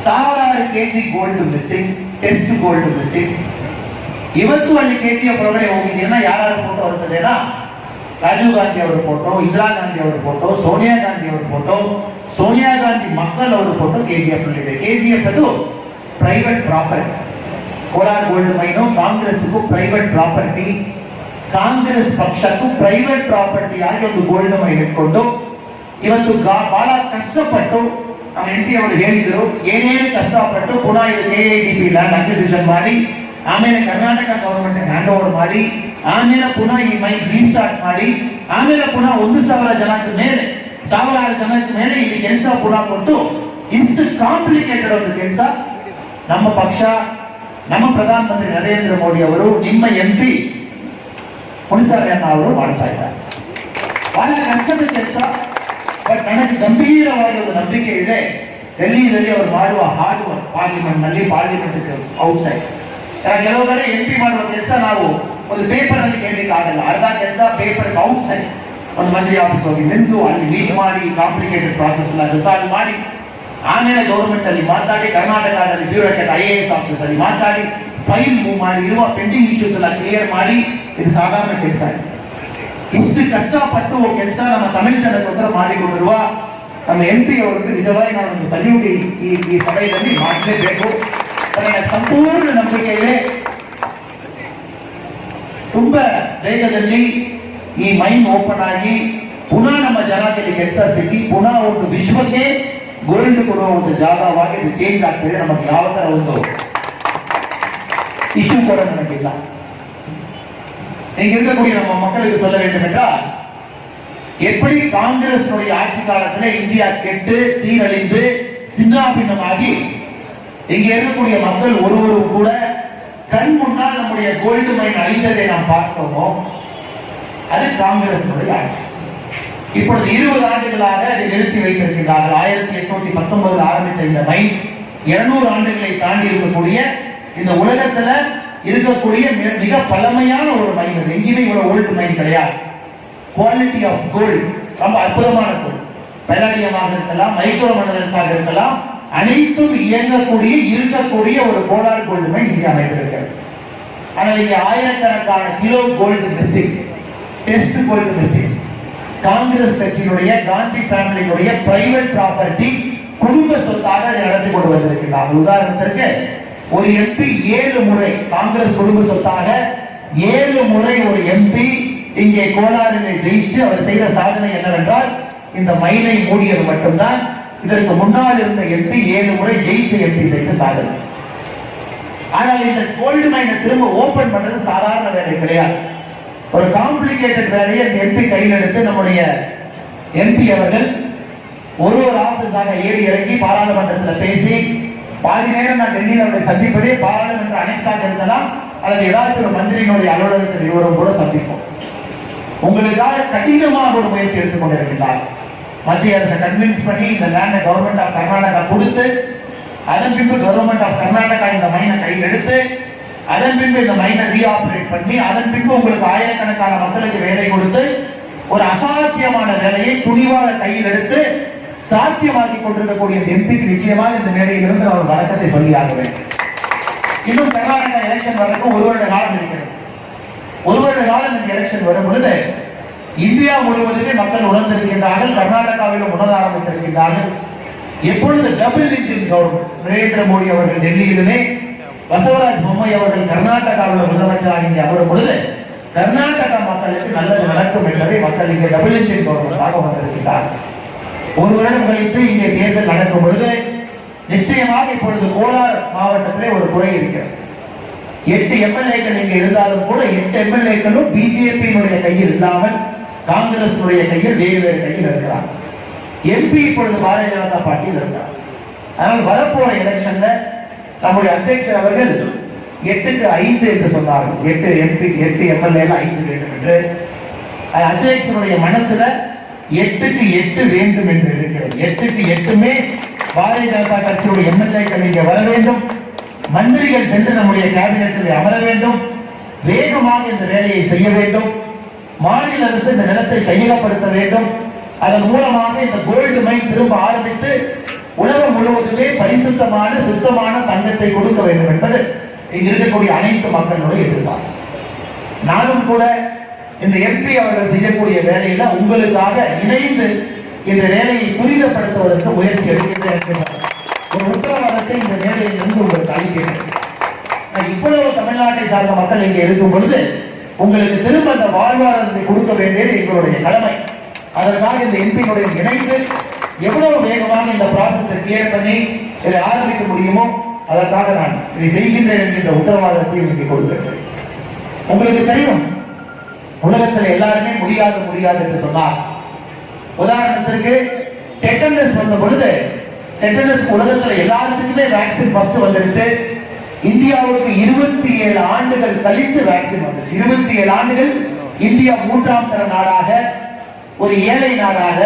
ಸಾವಿರಾರು KG gold missing, test gold missing. ಇವತ್ತು ಅಲ್ಲಿ KGF ಒಳಗಡೆ ಹೋಗಿದ್ದೀರಾ, ಯಾರು ಫೋಟೋ ಬರ್ತದೇನಾ? ರಾಜೀವ್ ಗಾಂಧಿ ಅವರ ಫೋಟೋ, ಇಂದಿರಾ ಗಾಂಧಿ ಅವರ ಫೋಟೋ, ಸೋನಿಯಾ ಗಾಂಧಿ ಅವರ ಫೋಟೋ, ಸೋನಿಯಾ ಗಾಂಧಿ ಮಕ್ಕಳವರ ಫೋಟೋ KGF ನಲ್ಲಿದೆ. KGF ಅದು private property. Kolar gold mine ಕಾಂಗ್ರೆಸ್ಗೂ ಪ್ರೈವೇಟ್ ಪ್ರಾಪರ್ಟಿ, ಕಾಂಗ್ರೆಸ್ ಪಕ್ಷಕ್ಕೂ ಪ್ರೈವೇಟ್ ಪ್ರಾಪರ್ಟಿ ಆಗಿ ಒಂದು ಗೋಲ್ಡ್ ಮೈನ್ ಇಟ್ಕೊಂಡು ಇವತ್ತು ಬಹಳ ಕಷ್ಟಪಟ್ಟು ನಮ್ಮ MP ಅವರು ಹೇಳಿದ್ರು, ಏನೇನು ಕಷ್ಟಪಟ್ಟು ಪುನಃ ಇದು KIDP ಲ್ಯಾಂಡ್ ಅಕ್ವಿಸಿಷನ್ ಮಾಡಿ, ಆಮೇಲೆ ಕರ್ನಾಟಕ ಗವರ್ಮೆಂಟ್ ಹ್ಯಾಂಡ್ ಓವರ್ ಮಾಡಿ, ಆಮೇಲೆ ಪುನಃ ಈ ಮೈನ್ ರೀಸ್ಟಾರ್ಟ್ ಮಾಡಿ, ಆಮೇಲೆ ಪುನಃ 1,000 ಜನಕ್ಕೆ ಮೇಲೆ, 1,000 ಜನಕ್ಕೆ ಮೇಲೆ ಇಲ್ಲಿ ಕೆಲಸ ಪುನಃ ಕೊಟ್ಟು ಇಷ್ಟು ಕಾಂಪ್ಲಿಕೇಟೆಡ್ ಒಂದು ಕೆಲಸ ನಮ್ಮ ಪಕ್ಷ, ನಮ್ಮ ಪ್ರಧಾನಮಂತ್ರಿ ನರೇಂದ್ರ ಮೋದಿ ಅವರು, ನಿಮ್ಮ MP ಮುನಿಸ್ವಾಮಿ ಅವರು ಮಾಡ್ತಾ ಇದ್ದಾರೆ. ಬಹಳ ಕಷ್ಟದ ಕೆಲಸ. ಬಟ್ ನನಗೆ ಗಂಭೀರವಾಗಿ ಒಂದು ನಂಬಿಕೆ ಇದೆ, ಡೆಲ್ಲಿಯಲ್ಲಿ ಅವರು ಮಾಡುವ ಹಾರ್ಡ್ ವರ್ಕ್, ಪಾರ್ಲಿಮೆಂಟ್ ಔಟ್ಸೈಡ್ ಕೆಲವು ಕಡೆ MP ಮಾಡುವ ಕೆಲಸ ನಾವು ಒಂದು ಪೇಪರ್ ಅಲ್ಲಿ ಕೇಳಲಿಕ್ಕೆ ಆಗಲ್ಲ. ಅರ್ಧ ಕೆಲಸ ಪೇಪರ್ ಔಟ್ಸೈಡ್ ಒಂದು ಮಂತ್ರಿ ಆಫೀಸ್ ಹೋಗಿ ನಿಂತು ಅಲ್ಲಿ ಮೀಟ್ ಮಾಡಿ ಕಾಂಪ್ಲಿಕೇಟೆಡ್ ಪ್ರಾಸೆಸ್ ಎಲ್ಲ ರಿಸಾಲ್ವ್ ಮಾಡಿ, ಆಮೇಲೆ ಗೌರ್ಮೆಂಟ್ ಅಲ್ಲಿ ಮಾತಾಡಿ, ಕರ್ನಾಟಕದಲ್ಲಿ ಬ್ಯೂರೋಕ್ರಾಟ್ IAS ಆಫೀಸರ್ಸ್ ಅಲ್ಲಿ ಮಾತಾಡಿ, ಫೈಲ್ ಮೂವ್ ಮಾಡಿ, ಇರುವ ಪೆಂಡಿಂಗ್ ಇಶ್ಯೂಸ್ ಎಲ್ಲ ಕ್ಲಿಯರ್ ಮಾಡಿ, ಇದು ಸಾಧಾರಣ ಕೆಲಸ ಇದೆ. ಇಷ್ಟು ಕಷ್ಟಪಟ್ಟು ಕೆಲಸ ನಮ್ಮ ತಮಿಳು ಜನಕ್ಕೋಸ್ಕರ ಮಾಡಿಕೊಂಡಿರುವ ನಮ್ಮ MP ಅವರಿಗೆ ನಿಜವಾಗಿ ನಾನೊಂದು ಸಲ್ಯೂಟ್ ಈ ಸಮಯದಲ್ಲಿ ಮಾಡಲೇಬೇಕು. ನನಗೆ ಸಂಪೂರ್ಣ ನಂಬಿಕೆ ಇದೆ, ತುಂಬಾ ವೇಗದಲ್ಲಿ ಈ ಮೈನ್ ಓಪನ್ ಆಗಿ ಪುನಃ ನಮ್ಮ ಜನತೆಯಲ್ಲಿ ಕೆಲಸ ಸಿಕ್ಕಿ ಪುನಃ ಒಂದು ವಿಶ್ವಕ್ಕೆ ಗೋಲ್ಡ್ ಕೊಡುವ ಒಂದು ಜಾಗವಾಗಿ ಇದು ಚೇಂಜ್ ಆಗ್ತದೆ. ನಮಗೆ ಯಾವ ತರ ಒಂದು இஷ்யூ கூட நமக்கு இல்லை. இங்க இருக்கக்கூடிய நம்ம மக்களுக்கு சொல்ல வேண்டும் என்றால், எப்படி காங்கிரஸ் ஆட்சி காலத்தில் இந்தியா கெட்டு சீரழிந்து சின்னாபின்னமாகி இங்க இருக்கக்கூடிய மக்கள் ஒருவரும் கூட கண் முன்னால் நம்முடைய கோல்டு மைன் அழிந்ததை நாம் பார்த்தோமோ, அது காங்கிரஸ் ஆட்சி. இப்பொழுது 20 ஆண்டுகளாக அதை நிறுத்தி வைத்திருக்கிறார்கள். 1819 ஆரம்பித்த இந்த மைன் 200 ஆண்டுகளை தாண்டி இருக்கக்கூடிய இந்த உலகத்துல இருக்கக்கூடிய மிக பழமையான ஒரு மைன். எங்கேயுமே இவ்வளவு ஓல்டு மைன் கிடையாது. குவாலிட்டி ஆஃப் கோல்டு ரொம்ப அற்புதமான கோல்டு. பெலாடியமாக இருக்கலாம், மைக்ரோ மினரல்ஸாக இருக்கலாம், அனைத்தும் இயங்கக்கூடிய இருக்கக்கூடிய ஒரு கோலார் கோல்டு மைன் இங்கே அமைந்திருக்கிறது. ஆனால் இங்கே ஆயிரக்கணக்கான kilo gold missing, test gold missing. Congress கட்சியினுடைய, காந்தி ஃபேமிலியினுடைய பிரைவேட் ப்ராப்பர்ட்டி, குடும்ப சொத்தாக அதை நடத்தி கொண்டு வந்திருக்கிறார். உதாரணத்திற்கு ஒரு எம்பி 7 முறை காங்கிரஸ் குடும்ப சொத்தாக 7 முறை ஒரு எம்பி இங்கே கோலாரில் ஜெயிச்சு அவர் செய்த சாதனை என்னவென்றால் இந்த மைனை மூடியது மட்டும்தான். இதற்கு முன்னால் இருந்த எம்பி 7 முறை ஜெயிச்ச எம்பி செய்த சாதனை. ஆனால் இந்த கோல்டு மைனை திரும்ப ஓபன் பண்றது சாதாரண வேலை கிடையாது. ஒரு காம்ப்ளிகேட்டட் வேலையை இந்த எம்பி கையில் எடுத்து நம்முடைய எம்பி அவர்கள் ஒரு ஆபீஸாக ஏறி இறங்கி பாராளுமன்றத்தில் பேசி, பாதி நேரம் நான் டெல்லியில் அவரை சந்திப்பதே பாராளுமன்ற அனெக்ஸாக இருக்கலாம் அல்லது ஏதாச்சும் ஒரு மந்திரியினுடைய அலுவலகத்தில் இருவரும் கூட சந்திப்போம். உங்களுக்காக கடினமாக ஒரு முயற்சி எடுத்துக் கொண்டிருக்கின்றார். மத்திய அரசை கன்வின்ஸ் பண்ணி இந்த லேண்டை கவர்மெண்ட் ஆஃப் கர்நாடகா கொடுத்து, அதன் பின்பு கவர்மெண்ட் ஆஃப் கர்நாடகா இந்த மைனை கையில் எடுத்து, அதன் பின்பு இந்த மைனை ரீஆபரேட் பண்ணி, அதன் பின்பு உங்களுக்கு ஆயிரக்கணக்கான மக்களுக்கு வேலை கொடுத்து, ஒரு அசாத்தியமான வேலையை துணிவாக கையில் எடுத்து சாத்தியமாக்கி கொண்டிருக்கக்கூடிய எம்பிக்கு நிச்சயமாக இந்த மேடையில் இருந்து அவர் வணக்கத்தை சொல்லி ஆக வேண்டும். இன்னும் கர்நாடகா எலெக்ஷன் வரக்கும் 1 வருட காலம் இருக்கிறது. 1 வருட காலம் இந்த எலெக்ஷன் வரும் பொழுது இந்தியா முழுவதுமே மக்கள் உணர்ந்திருக்கின்றார்கள், கர்நாடகாவிலும் உணர ஆரம்பித்திருக்கின்றார்கள். எப்பொழுது double engine government, Narendra Modi அவர்கள் டெல்லியிலுமே, பசவராஜ் பொம்மை அவர்கள் கர்நாடகாவில் முதலமைச்சராக இங்கே அமரும் பொழுது கர்நாடகா மக்களுக்கு நல்லது நடக்கும் என்பதை மக்கள் இங்கே டபுள் இன்ஜின் கவர்மெண்டாக வந்திருக்கிறார். 1 வருடம் கழித்து இங்கே தேர்தல் நடக்கும் பொழுது நிச்சயமாக இப்பொழுது கோலார் மாவட்டத்திலே ஒரு குறை இருக்கிறது. 8 எம்எல்ஏக்கள் இங்கே இருந்தாலும் கூட 8 எம்எல்ஏக்களும் பிஜேபியினுடைய கையில் இல்லாமல் காங்கிரஸ் கையில் வேறு கையில் இருக்கிறார். எம்பி இப்பொழுது பாரதிய ஜனதா பார்ட்டியில் இருக்கிறார். ஆனால் வரப்போற எலெக்ஷன்ல நம்முடைய அத்தியட்சர் அவர்கள் 8க்கு 5 என்று சொன்னார்கள். 8 எம்பி 8 எம்எல்ஏ 5 வேண்டும் என்று அத்தியட்சருடைய மனசுல 8க்கு 8 வேண்டும் என்று இருக்கிறது. 8க்கு 8மே பாரதிய ஜனதா கட்சியுடைய எம்எல்ஏக்கள் இங்கே வர வேண்டும். மந்திரிகள் சென்று நம்முடைய கேபினெட்டில் அமர வேண்டும். வேகமாக இந்த வேலையை செய்ய வேண்டும். மாநில அரசு இந்த நிலத்தை கையகப்படுத்த வேண்டும். அதன் மூலமாக இந்த கோல்டு மைன் திரும்ப ஆரம்பித்து உலகம் முழுவதுமே பரிசுத்தமான சுத்தமான தங்கத்தை கொடுக்க வேண்டும் என்பது இங்கு இருக்கக்கூடிய அனைத்து மக்களுடைய எதிர்பார்ப்பு. நானும் கூட இந்த எம்பி அவர்கள் செய்யக்கூடிய வேலையில உங்களுக்காக இணைந்து இந்த வேலையை துரிதப்படுத்துவதற்கு முயற்சி எடுக்கின்ற ஒரு உத்தரவாதத்தை இந்த வேலையில் இருந்து உங்களுக்கு அளிக்கிறேன். இவ்வளவு தமிழ்நாட்டை சார்ந்த மக்கள் இங்கே இருக்கும் பொழுது உங்களுக்கு திரும்ப அந்த வாழ்வாதாரத்தை கொடுக்க வேண்டியது எங்களுடைய கடமை. அதற்காக இந்த எம்பியுடைய இணைந்து எவ்வளவு வேகமாக இந்த ப்ராசஸை கிளியர் பண்ணி இதை ஆரம்பிக்க முடியுமோ அதற்காக நான் இதை செய்கின்றேன் என்கின்ற உத்தரவாதத்தை உங்களுக்கு கொடுக்கிறேன். உங்களுக்கு தெரியும், உலகத்தில் எல்லாருமே முடியாது என்று சொன்னார். உதாரணத்திற்கு டெட்டனஸ் வந்த பொழுது, டெட்டனஸ் உலகத்தில் எல்லாத்துக்குமே வேக்சின் ஃபர்ஸ்ட் வந்துருச்சு. இந்தியாவுக்கு 27 ஆண்டுகள் கழித்து வேக்சின் வந்துச்சு. 27 ஆண்டுகள் இந்தியா 3ஆம் தர நாடாக, ஒரு ஏழை நாடாக,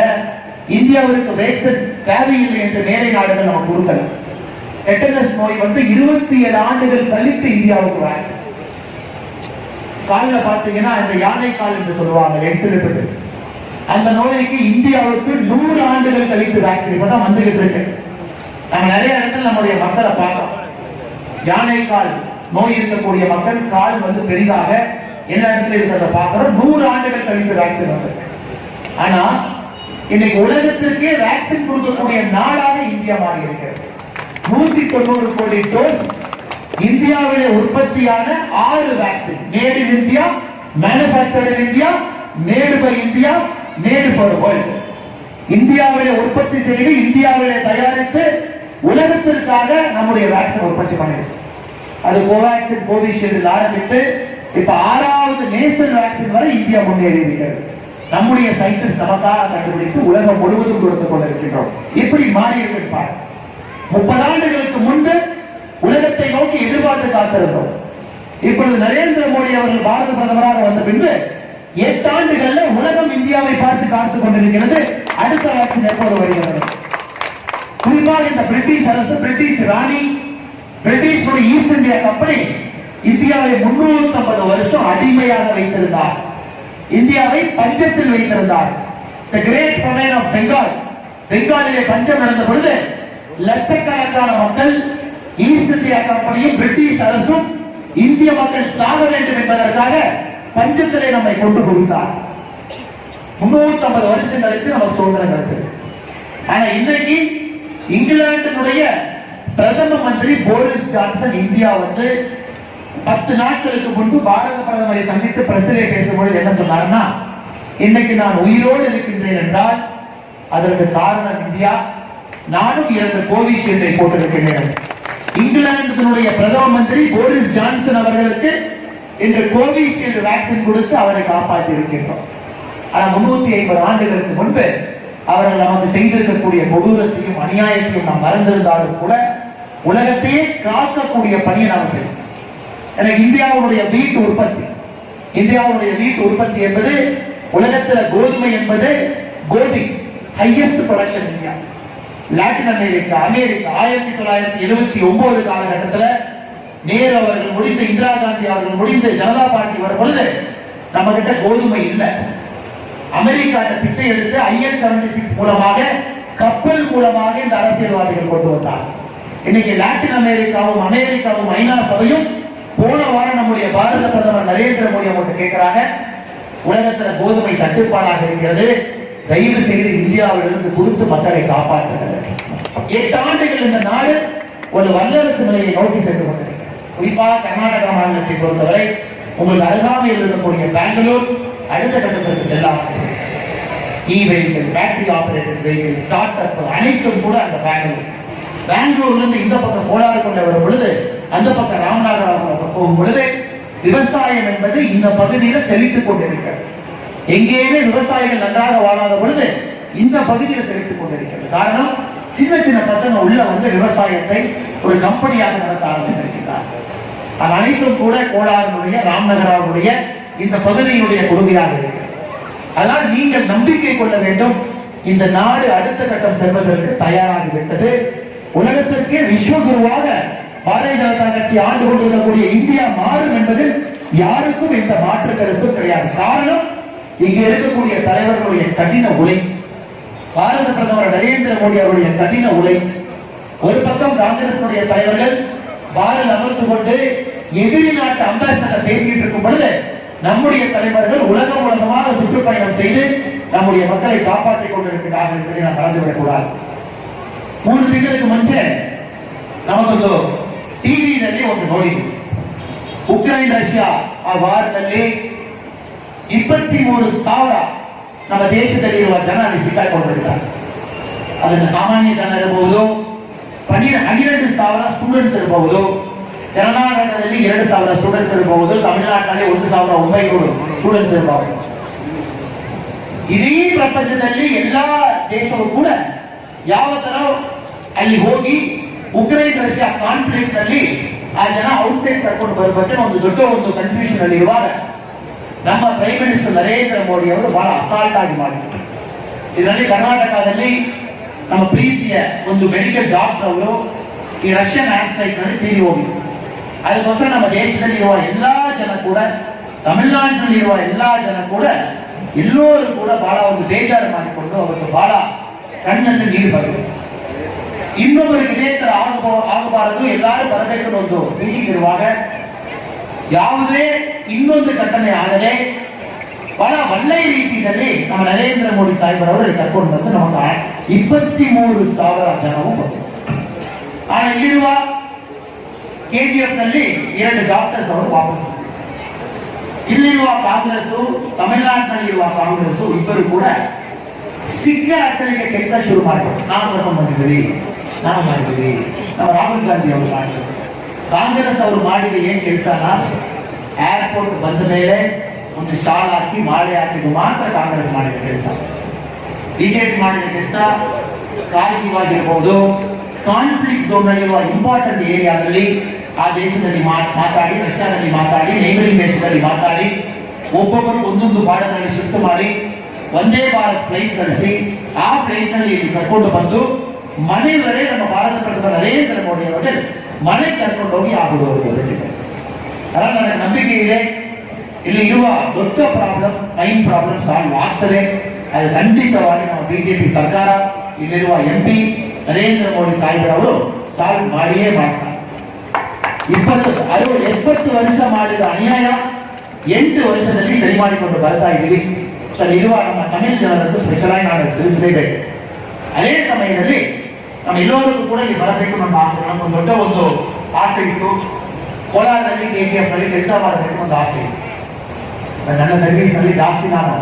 இந்தியாவிற்கு வேக்சின் தேவையில்லை என்று மேலை நாடுகள் நமக்கு கொடுக்கல. டெட்டனஸ் நோய் வந்து 27 ஆண்டுகள் கழித்து இந்தியாவுக்கு வேக்சின். காலில் பார்த்தீங்கன்னா இந்த யானை கால் என்று சொல்லுவாங்க, எக்ஸிலிபிட்டிஸ், அந்த நோய்க்கு இந்தியாவுக்கு 100 ஆண்டுகள் கழித்து வேக்சின் இப்பதான் வந்துகிட்டு இருக்கு. நம்ம நிறைய இடத்துல நம்முடைய மக்களை பார்க்கிறோம், யானை கால் நோய் இருக்கக்கூடிய மக்கள் கால் வந்து பெரிதாக எல்லா இடத்துல இருக்கிறத பார்க்கிறோம். 100 ஆண்டுகள் கழித்து வேக்சின் வந்திருக்கு. ஆனா இன்னைக்கு உலகத்திற்கே வேக்சின் கொடுக்கக்கூடிய நாடாக இந்தியா மாறி இருக்கிறது. 190 கோடி டோஸ் இந்தியாவிலே உற்பத்தியான 6 vaccine, made in India, manufactured in India, made by India, made for world. இந்தியாவிலே உற்பத்தி செய்து இந்தியாவிலே தயாரித்து உலகத்திற்காக நம்முடைய வேக்சின் உற்பத்தி பண்ணிருக்கு. அது கோவேக்சின், கோவிஷீல்டு ஆரம்பித்து இப்ப 6வது நேஷனல் வேக்சின் வரை இந்தியா முன்னேறி இருக்கிறது. நம்முடைய சயின்டிஸ்ட் நமக்காக கண்டுபிடித்து உலகம் முழுவதும் கொடுத்துக் கொண்டிருக்கின்றோம். இப்படி மாறி இருப்பார். 30 ஆண்டுகளுக்கு முன்பு உலகத்தை நோக்கி எதிர்பார்த்து காத்திருந்தோம். இப்பொழுது நரேந்திர மோடி அவர்கள் பாரத பிரதமராக வந்த பின்பு 8 ஆண்டுகள்ல உலகம் இந்தியாவை பார்த்து காத்துக் கொண்டிருக்கிறது. அடுத்த வேக்சின் எப்போது வருகிறது? குறிப்பாக குறிப்பாக இந்த பிரிட்டிஷ் அரசு, பிரிட்டிஷ் ராணி, பிரிட்டிஷ் ஈஸ்ட் இந்தியா கம்பெனி இந்தியாவை 350 வருஷம் அடிமையாக வைத்திருந்தார். இந்தியாவை பஞ்சத்தில் வைத்திருந்தார். The Great Famine of Bengal, பெங்காலிலே பஞ்சம் நடந்த பொழுது லட்சக்கணக்கான மக்கள் ஈஸ்ட் இந்தியா கம்பெனியும் பிரிட்டிஷ் அரசும் இந்திய மக்கள் சாக வேண்டும் என்பதற்காக பஞ்சத்திலே நம்மை கொண்டு கொடுத்தார். 350 வருஷம் கழிச்சு நமக்கு சுதந்திரம் கிடைச்சது. ஆனா இன்னைக்கு இங்கிலாந்தினுடைய பிரதம மந்திரி போரிஸ் ஜான்சன் இந்தியா வந்து 10 நாட்களுக்கு முன்பு பாரத பிரதமரை சந்தித்து பிரசிலே பேசும்பொழுது என்ன சொன்னார்னா, இன்னைக்கு நான் உயிரோடு இருக்கின்றேன் என்றால் அதற்கு காரணம் இந்தியா. நானும் 2 கோவிஷீல்டை போட்டிருக்கிறேன். இங்கிலாந்தினுடைய பிரதம மந்திரி போரிஸ் ஜான்சன் அவர்களுக்கு இன்று கோவிஷீல்டு வேக்சின் கொடுத்து அவரை காப்பாற்றி இருக்கின்றோம். ஆனா 350 ஆண்டுகளுக்கு முன்பு அவர்கள் நமக்கு செய்திருக்கக்கூடிய கொடூரத்தையும் அநியாயத்தையும் நாம் மறந்திருந்தாலும் கூட உலகத்தையே காக்கக்கூடிய பணியை நாம் செய்வோம். எனக்கு இந்தியாவுடைய வீட்டு உற்பத்தி என்பது உலகத்தில் கோதுமை என்பது கோதி highest production India. Latin America, 1979 காலகட்டத்தில் நேரு அவர்கள் முடிந்து, இந்திரா காந்தி அவர்கள் முடிந்து, ஜனதா பார்ட்டி வரும் பொழுது நம்ம கிட்ட கோதுமை இல்லை. அமெரிக்கா பிச்சை எடுத்து IL-76 மூலமாக, கப்பல் மூலமாக இந்த அரசியல்வாதிகள் கொண்டு வந்தார். இன்னைக்கு லாட்டின் அமெரிக்காவும் அமெரிக்காவும் ஐநா சபையும் போன வாரம் நம்முடைய பாரத பிரதமர் நரேந்திர மோடி அவங்க கேட்கிறாங்க, உலகத்துல கோதுமை தட்டுப்பாடாக இருக்கிறது, தயவு செய்து இந்தியாவிலிருந்து கொடுத்து மக்களை காப்பாற்றுகிறது. 8 ஆண்டுகள் இந்த நாடு ஒரு வல்லரசு நிலையை நோக்கி சென்று கொண்டிருக்கிறது. குறிப்பாக கர்நாடகா மாநிலத்தை பொறுத்தவரை உங்களுக்கு அருகாமையில் இருக்கக்கூடிய பெங்களூர் அடுத்த கட்டத்திற்கு செல்லாம். Vehicle, battery operated vehicle, start up அனைத்தும் கூட அந்த பெங்களூர்ல இருந்து இந்த பக்கம் கோலாறு கொண்டு வரும் பொழுது, அந்த பக்கம் ராமநாதபுரம் போகும் பொழுது விவசாயம் என்பது இந்த பகுதியில் செழித்துக் கொண்டிருக்கிறது. எங்கேயுமே விவசாயிகள் நன்றாக வாழாத பொழுது இந்த பகுதியில் செழித்துக் கொண்டிருக்கிறது. காரணம், சின்ன சின்ன பசங்க உள்ள வந்து விவசாயத்தை ஒரு கம்பெனியாக நடத்த ஆரம்பித்திருக்கிறார்கள். அது அனைத்தும் கூட கோலாறுடைய, ராமநகராவுடைய இந்த பகுதியினுடைய கொடுமையாக இருக்கிறது. அதனால் நீங்கள் நம்பிக்கை கொள்ள வேண்டும், இந்த நாடு அடுத்த கட்டம் செல்வதற்கு தயாராகிவிட்டது. உலகத்திற்கே விஸ்வகுருவாக பாரதிய ஜனதா கட்சி ஆண்டு கொண்டிருக்கக்கூடிய இந்தியா மாறும் என்பதில் யாருக்கும் எந்த மாற்று கருத்தும் கிடையாது. காரணம், இங்கே இருக்கக்கூடிய தலைவர்களுடைய கடின உழை, பாரத பிரதமர் நரேந்திர மோடி அவருடைய கடின உழை. ஒரு பக்கம் காங்கிரஸ் தலைவர்கள் பாரில் அமர்ந்து கொண்டு எதிரி நாட்டு அம்பாசிடர் பேசிட்டு இருக்கும் பொழுது நம்முடைய தலைவர்கள் உலகமாக சுற்றுப்பயணம் செய்து நம்முடைய மக்களை காப்பாற்றிக் கொண்டிருக்கிறார்கள் என்பதை நாம் மறந்துவிடக் கூடாது. 3 ತಿಂಗಳಿಗೆ ಮುಂಚೆ ನಮಗೊಂದು ಟಿವಿನಲ್ಲಿ ಒಂದು ನೋಡಿದ್ವಿ. ಉಕ್ರೈನ್ ರಷ್ಯಾ ಆ ವಾರದಲ್ಲಿ 23,000 ನಮ್ಮ ದೇಶದಲ್ಲಿರುವ ಜನ ಅಲ್ಲಿ ಸಿಕ್ಕಾಕೊಂಡಿದ್ದಾರೆ. ಅದನ್ನು ಸಾಮಾನ್ಯ ಜನ ಇರಬಹುದು, 12,000 ಸ್ಟೂಡೆಂಟ್ಸ್ ಇರಬಹುದು, ಕರ್ನಾಟಕದಲ್ಲಿ 2,000 ಸ್ಟೂಡೆಂಟ್ಸ್ ಇರಬಹುದು, ತಮಿಳುನಾಡಿನಲ್ಲಿ 1,900 ಸ್ಟೂಡೆಂಟ್ಸ್ ಇರಬಹುದು. ಇಡೀ ಪ್ರಪಂಚದಲ್ಲಿ ಎಲ್ಲಾ ದೇಶವೂ ಕೂಡ ಯಾವ ತರ ಅಲ್ಲಿ ಹೋಗಿ ಉಕ್ರೈನ್ ರಷ್ಯಾ ಕಾನ್ಫ್ಲಿಕ್ಟ್ ನಲ್ಲಿ ಆ ಜನ ಔಟ್ಸೈಡ್ ಕರ್ಕೊಂಡು ಬರಬೇಕು ಒಂದು ದೊಡ್ಡ ಒಂದು ಕನ್ಫ್ಯೂಷನ್ ಅಲ್ಲಿ ಇರುವಾಗ ನಮ್ಮ ಪ್ರೈಮ್ ಮಿನಿಸ್ಟರ್ ನರೇಂದ್ರ ಮೋದಿ ಅವರು ಬಹಳ ಅಸಾಲ್ಟ್ ಆಗಿ ಮಾಡಿದ್ರು. ಇದರಲ್ಲಿ ಕರ್ನಾಟಕದಲ್ಲಿ ನಮ್ಮ ಪ್ರೀತಿಯ ಒಂದು ಮೆಡಿಕಲ್ ಡಾಕ್ಟರ್ ಅವರು ಈ ರಷ್ಯನ್ ಆಸ್ಟ್ರೈಟ್ ನಲ್ಲಿ ತೀರಿ ಹೋಗಿದ್ರು. ಅದಕ್ಕೋಸ್ಕರ ನಮ್ಮ ದೇಶದಲ್ಲಿರುವ ಎಲ್ಲಾ ಜನ ಕೂಡ, ತಮಿಳುನಾಡಿನಲ್ಲಿರುವ ಎಲ್ಲಾ ಜನ ಕೂಡ ಎಲ್ಲರೂ ಕೂಡ ಬಹಳ ಒಂದು ಬೇಜಾರು ಮಾಡಿಕೊಂಡು ಅವತ್ತು ಬಹಳ ಕಣ್ಣಲ್ಲಿ ನೀರು ಬಂದಿದೆ. ಇನ್ನೊಬ್ಬರಿಗೆ ಇದೇ ತರ ಆಗಬಾರದು, ಎಲ್ಲರೂ ಬರಬೇಕು ಒಂದು ಮೀಟಿಂಗ್ ಇರುವಾಗ ಯಾವುದೇ ಇನ್ನೊಂದು ಘಟನೆ ಆಗದೆ ಬಹಳ ಒಳ್ಳೆಯ ರೀತಿಯಲ್ಲಿ ನಮ್ಮ ನರೇಂದ್ರ ಮೋದಿ ಸಾಹೇಬರವರು ಕರ್ಕೊಂಡು ಬಂದು ನಮಗೆ 23,000 ಜನವು ಬಂದರು. ಇಲ್ಲಿರುವ KGF ನಲ್ಲಿ 2 ಡಾಕ್ಟರ್ಸ್ ಅವರು ವಾಪಸ್. ಇಲ್ಲಿರುವ ಕಾಂಗ್ರೆಸ್, ತಮಿಳುನಾಡಿನಲ್ಲಿರುವ ಕಾಂಗ್ರೆಸ್ ಇಬ್ಬರು ಕೂಡ ಸ್ಟಿಕ್ಕರ್ ಹಾಕಲಿಕ್ಕೆ ಕೆಲಸ ಶುರು ಮಾಡಿದ್ರು. ನಾವು ಕರ್ಕೊಂಡು ಬಂದಿದ್ದೀವಿ, ನಾವು ಮಾಡಿದ್ದೀವಿ, ನಾವು ರಾಹುಲ್ ಗಾಂಧಿ ಅವರು ಮಾಡಿದ್ರು. ಕಾಂಗ್ರೆಸ್ ಅವರು ಮಾಡಿದ ಏನ್ ಕೆಲಸನ, ಏರ್ಪೋರ್ಟ್ ಬಂದ ಮೇಲೆ ಒಂದು ಶಾಲ್ ಹಾಕಿ ಮಾಲೆ ಹಾಕಿದ್ದು ಮಾತ್ರ ಕಾಂಗ್ರೆಸ್ ಮಾಡಿದ ಕೆಲಸ. ಬಿಜೆಪಿ ಮಾಡಿದ ಕೆಲಸ ಕಾಳಜಿವಾಗಿರ್ಬೋದು, ಕಾನ್ಫ್ಲಿಕ್ಟ್ ಝೋನ್ ನಲ್ಲಿರುವ ಇಂಪಾರ್ಟೆಂಟ್ ಏರಿಯಾದಲ್ಲಿ ಆ ದೇಶದಲ್ಲಿ ಮಾತಾಡಿ, ರಷ್ಯಾದಲ್ಲಿ ಮಾತಾಡಿ, ನೈಬರಿಂಗ್ ದೇಶದಲ್ಲಿ ಮಾತಾಡಿ, ಒಬ್ಬೊಬ್ಬರು ಒಂದೊಂದು ಬಾರ್ಡರ್ನಲ್ಲಿ ಶಿಫ್ಟ್ ಮಾಡಿ ಒಂದೇ ಭಾರತ್ ಫ್ಲೈಟ್ ಕಳಿಸಿ ಆ ಫ್ಲೈಟ್ ನಲ್ಲಿ ಇಲ್ಲಿ ಕರ್ಕೊಂಡು ಬಂದು ಮನೆ ವರೆ ನಮ್ಮ ಭಾರತ ಪ್ರಧಾನಿ ನರೇಂದ್ರ ಮೋದಿ ಅವர்கள் ಮನೆ ಕರ್ಕೊಂಡು ಹೋಗಿ ಆಗುವುದು ಅಲ್ಲ. ನನಗೆ ನಂಬಿಕೆ ಇದೆ ಇಲ್ಲಿ ಇರುವ ದೊಡ್ಡ ಪ್ರಾಬ್ಲಮ್ ಟೈಮ್ ಪ್ರಾಬ್ಲಮ್ ಸಾಲ್ವ್ ಆಗ್ತದೆ. ಅದು ಖಂಡಿತವಾಗಿ ನಮ್ಮ ಬಿಜೆಪಿ ಸರ್ಕಾರ ಇಲ್ಲಿರುವ MP ನರೇಂದ್ರ ಮೋದಿ ಸಾಹೇಬರವರು ಸಾಲ್ವ್ ಮಾಡಿಯೇ ಮಾಡ್ತಾರೆ. 70 ವರ್ಷ ಮಾಡಿದ ಅನ್ಯಾಯ 8 ವರ್ಷದಲ್ಲಿ ಸರಿ ಮಾಡಿಕೊಂಡು ಬರ್ತಾ ಇದ್ದೀವಿ. ಇರುವ ನಮ್ಮ ತಮಿಳು ಜನರದ್ದು ಸ್ಪೆಷಲ್ ಆಗಿ ನಾನು ತಿಳಿಸಲೇಬೇಕು. ಅದೇ ಸಮಯದಲ್ಲಿ ನಮ್ಮ ಎಲ್ಲರಿಗೂ ಕೂಡ ಇಲ್ಲಿ ಬರಬೇಕು ನಮ್ಮ ಆಸೆ, ನಮ್ಗೊಂದು ದೊಡ್ಡ ಒಂದು ಆಸೆ ಇತ್ತು. ಕೋಲಾರದಲ್ಲಿ KGF ನಲ್ಲಿ ಕೆಲಸ ಮಾಡಬೇಕು ಒಂದು ಆಸೆ ಇತ್ತು. ನನ್ನ ಸರ್ವಿಸ್ ನಲ್ಲಿ ಜಾಸ್ತಿ ನಾನು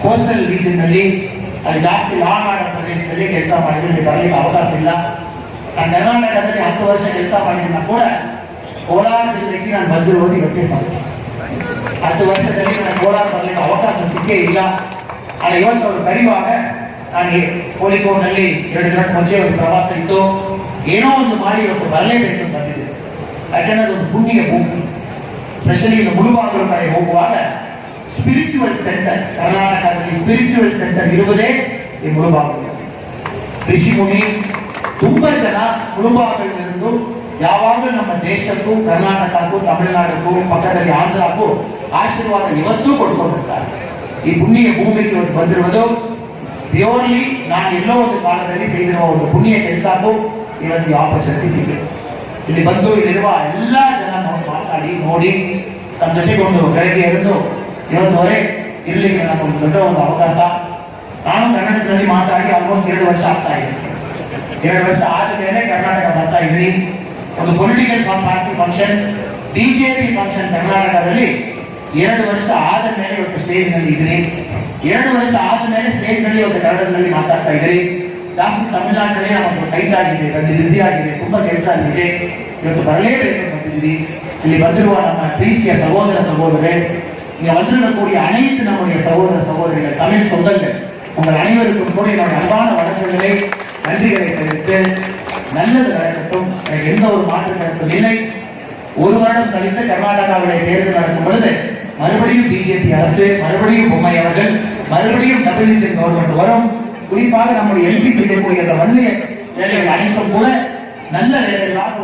ಕೋಸ್ಟಲ್ ರೀಜನ್ ನಲ್ಲಿ ಅಲ್ಲಿ ಜಾಸ್ತಿ ಲಾ ಮಾಡೋ ಪ್ರದೇಶದಲ್ಲಿ ಕೆಲಸ ಮಾಡಿದ್ರೆ ಬರಲಿಕ್ಕೆ ಅವಕಾಶ ಇಲ್ಲ. ನಾನು ಕರ್ನಾಟಕದಲ್ಲಿ 10 ವರ್ಷ ಕೆಲಸ ಮಾಡಿದ್ದ ಕೂಡ ಕೋಲಾರ ಜಿಲ್ಲೆಗೆ ನಾನು ಬಂದಿರುವುದು ಇವತ್ತೇ ಫಸ್ಟ್. 10 ವರ್ಷದಲ್ಲಿ ನಾನು ಕೋಲಾರ ಬರಲಿಕ್ಕೆ ಅವಕಾಶ ಸಿಕ್ಕೇ ಇಲ್ಲ. ಆದರೆ ಇವತ್ತು ಅವರು ಕರೆಯುವಾಗ ನಾನು ಕೋಳಿಕೋಡ್ನಲ್ಲಿ 2 ದಿನ ಮುಂಚೆ ಒಂದು ಪ್ರವಾಸ ಇತ್ತು, ಏನೋ ಒಂದು ಮಾಡಿ ಇವತ್ತು ಬರಲೇಬೇಕು ಅಂತ ಬಂದಿದ್ದೆ. ಯಾಕಂದ್ರೆ ಅದೊಂದು ಪುಣ್ಯ ಭೂಮಿ. ಸ್ಪೆಷಲಿ ಈಗ ಮುಳುಬಾಗಿಲು ಕಡೆ ಹೋಗುವಾಗ ಸ್ಪಿರಿಚುವಲ್ ಸೆಂಟರ್, ಕರ್ನಾಟಕದಲ್ಲಿ ಸ್ಪಿರಿಚುವಲ್ ಸೆಂಟರ್ ಇರುವುದೇ ಈ ಮುಳುಬಾಗಿಲು. ಋಷಿ ಮುನಿ ತುಂಬಾ ಜನ ಮುಳುಬಾಗಿಲಿருந்து ಯಾವಾಗಲೂ ನಮ್ಮ ದೇಶಕ್ಕೂ ಕರ್ನಾಟಕಕ್ಕೂ ತಮಿಳುನಾಡಕ್ಕೂ ಪಕ್ಕದಲ್ಲಿ ಆಂಧ್ರಕ್ಕೂ ಆಶೀರ್ವಾದ ಇವತ್ತೂ ಕೊಡ್ಕೊಂಡಿರ್ತಾರೆ. ಈ ಪುಣ್ಯ ಭೂಮಿಗೆ ಇವತ್ತು ಬಂದಿರುವುದು ಪ್ಯೂರ್ಲಿ ನಾನು ಎಲ್ಲೋ ಒಂದು ಕಾಲದಲ್ಲಿ செய்திರುವ ಒಂದು ಪುಣ್ಯ ಕೆಲಸಕ್ಕೂ ಇವತ್ತು ಈ ಆಪರ್ಚುನಿಟಿ ಸಿಕ್ಕಿದೆ. ಇಲ್ಲಿ ಬಂದು ಇಲ್ಲಿರುವ ಎಲ್ಲ ಜನ ಮಾತಾಡಿ ನೋಡಿ ತಮ್ಮ ಜೊತೆಗೊಂದು ಬೆಳಗ್ಗೆ ಎದ್ದು ಇವತ್ತುವರೆ ಇರಲಿಕ್ಕೆ ನಮ್ಗೊಂದು ದೊಡ್ಡ ಒಂದು ಅವಕಾಶ. ನಾನು ಕನ್ನಡದಲ್ಲಿ ಮಾತಾಡಿ ಆಲ್ಮೋಸ್ಟ್ 2 ವರ್ಷ ಆಗ್ತಾ ಇದೆ. 2 ವರ್ಷ ಆದ ಮೇಲೆ ಕರ್ನಾಟಕ ಬರ್ತಾ ಇದ್ವಿ. ಒಂದು political party function, BJP function ಕರ್ನಾಟಕದಲ್ಲಿ 2 ವರ್ಷ ಆದ ಮೇಲೆ ಇವತ್ತು ಸ್ಟೇಜ್ ನಲ್ಲಿ ಇದ್ರಿ. 2 ವರ್ಷ ಆದ ಮೇಲೆ ಸ್ಟೇಜ್ ನಲ್ಲಿ ಇವತ್ತು ಕನ್ನಡದಲ್ಲಿ ಮಾತಾಡ್ತಾ ಇದ್ರಿ. ಜಾಸ್ತಿ ತಮಿಳುನಾಡಿನಲ್ಲಿ ನಮ್ಮದು ಟೈಟ್ ಆಗಿದೆ, ಬ್ಯುಸಿ ಆಗಿದೆ, ತುಂಬಾ ಕೆಲಸ ಆಗಿದೆ. ಇವತ್ತು ಬರಲೇಬೇಕು ಬಂದಿದ್ದೀವಿ. ಇಲ್ಲಿ ಬಂದಿರುವ ನಮ್ಮ ಪ್ರೀತಿಯ ಸಹೋದರ ಸಹೋದರೇ, இங்க வந்திருக்கக்கூடிய அனைத்து நம்முடைய சகோதர சகோதரிகள், தமிழ் சொந்தங்கள், உங்கள் அனைவருக்கும் கூட என்னுடைய அன்பான வணக்கங்களை நன்றிகளை தெரிவித்து நல்லது நடக்கட்டும். எனக்கு எந்த ஒரு மாற்று கருத்தும் இல்லை. 1 வருடம் கழித்து கர்நாடகாவுடைய தேர்தல் நடக்கும் பொழுது மறுபடியும் பிஜேபி அரசு, மறுபடியும் பொம்மை அவர்கள், மறுபடியும் டபுள் இன்ஜின் கவர்மெண்ட் வரும். குறிப்பாக நம்முடைய MP செய்யக்கூடிய அந்த வன்னிய வேலைகள் அனைத்தும் கூட நல்ல வேலைகளாக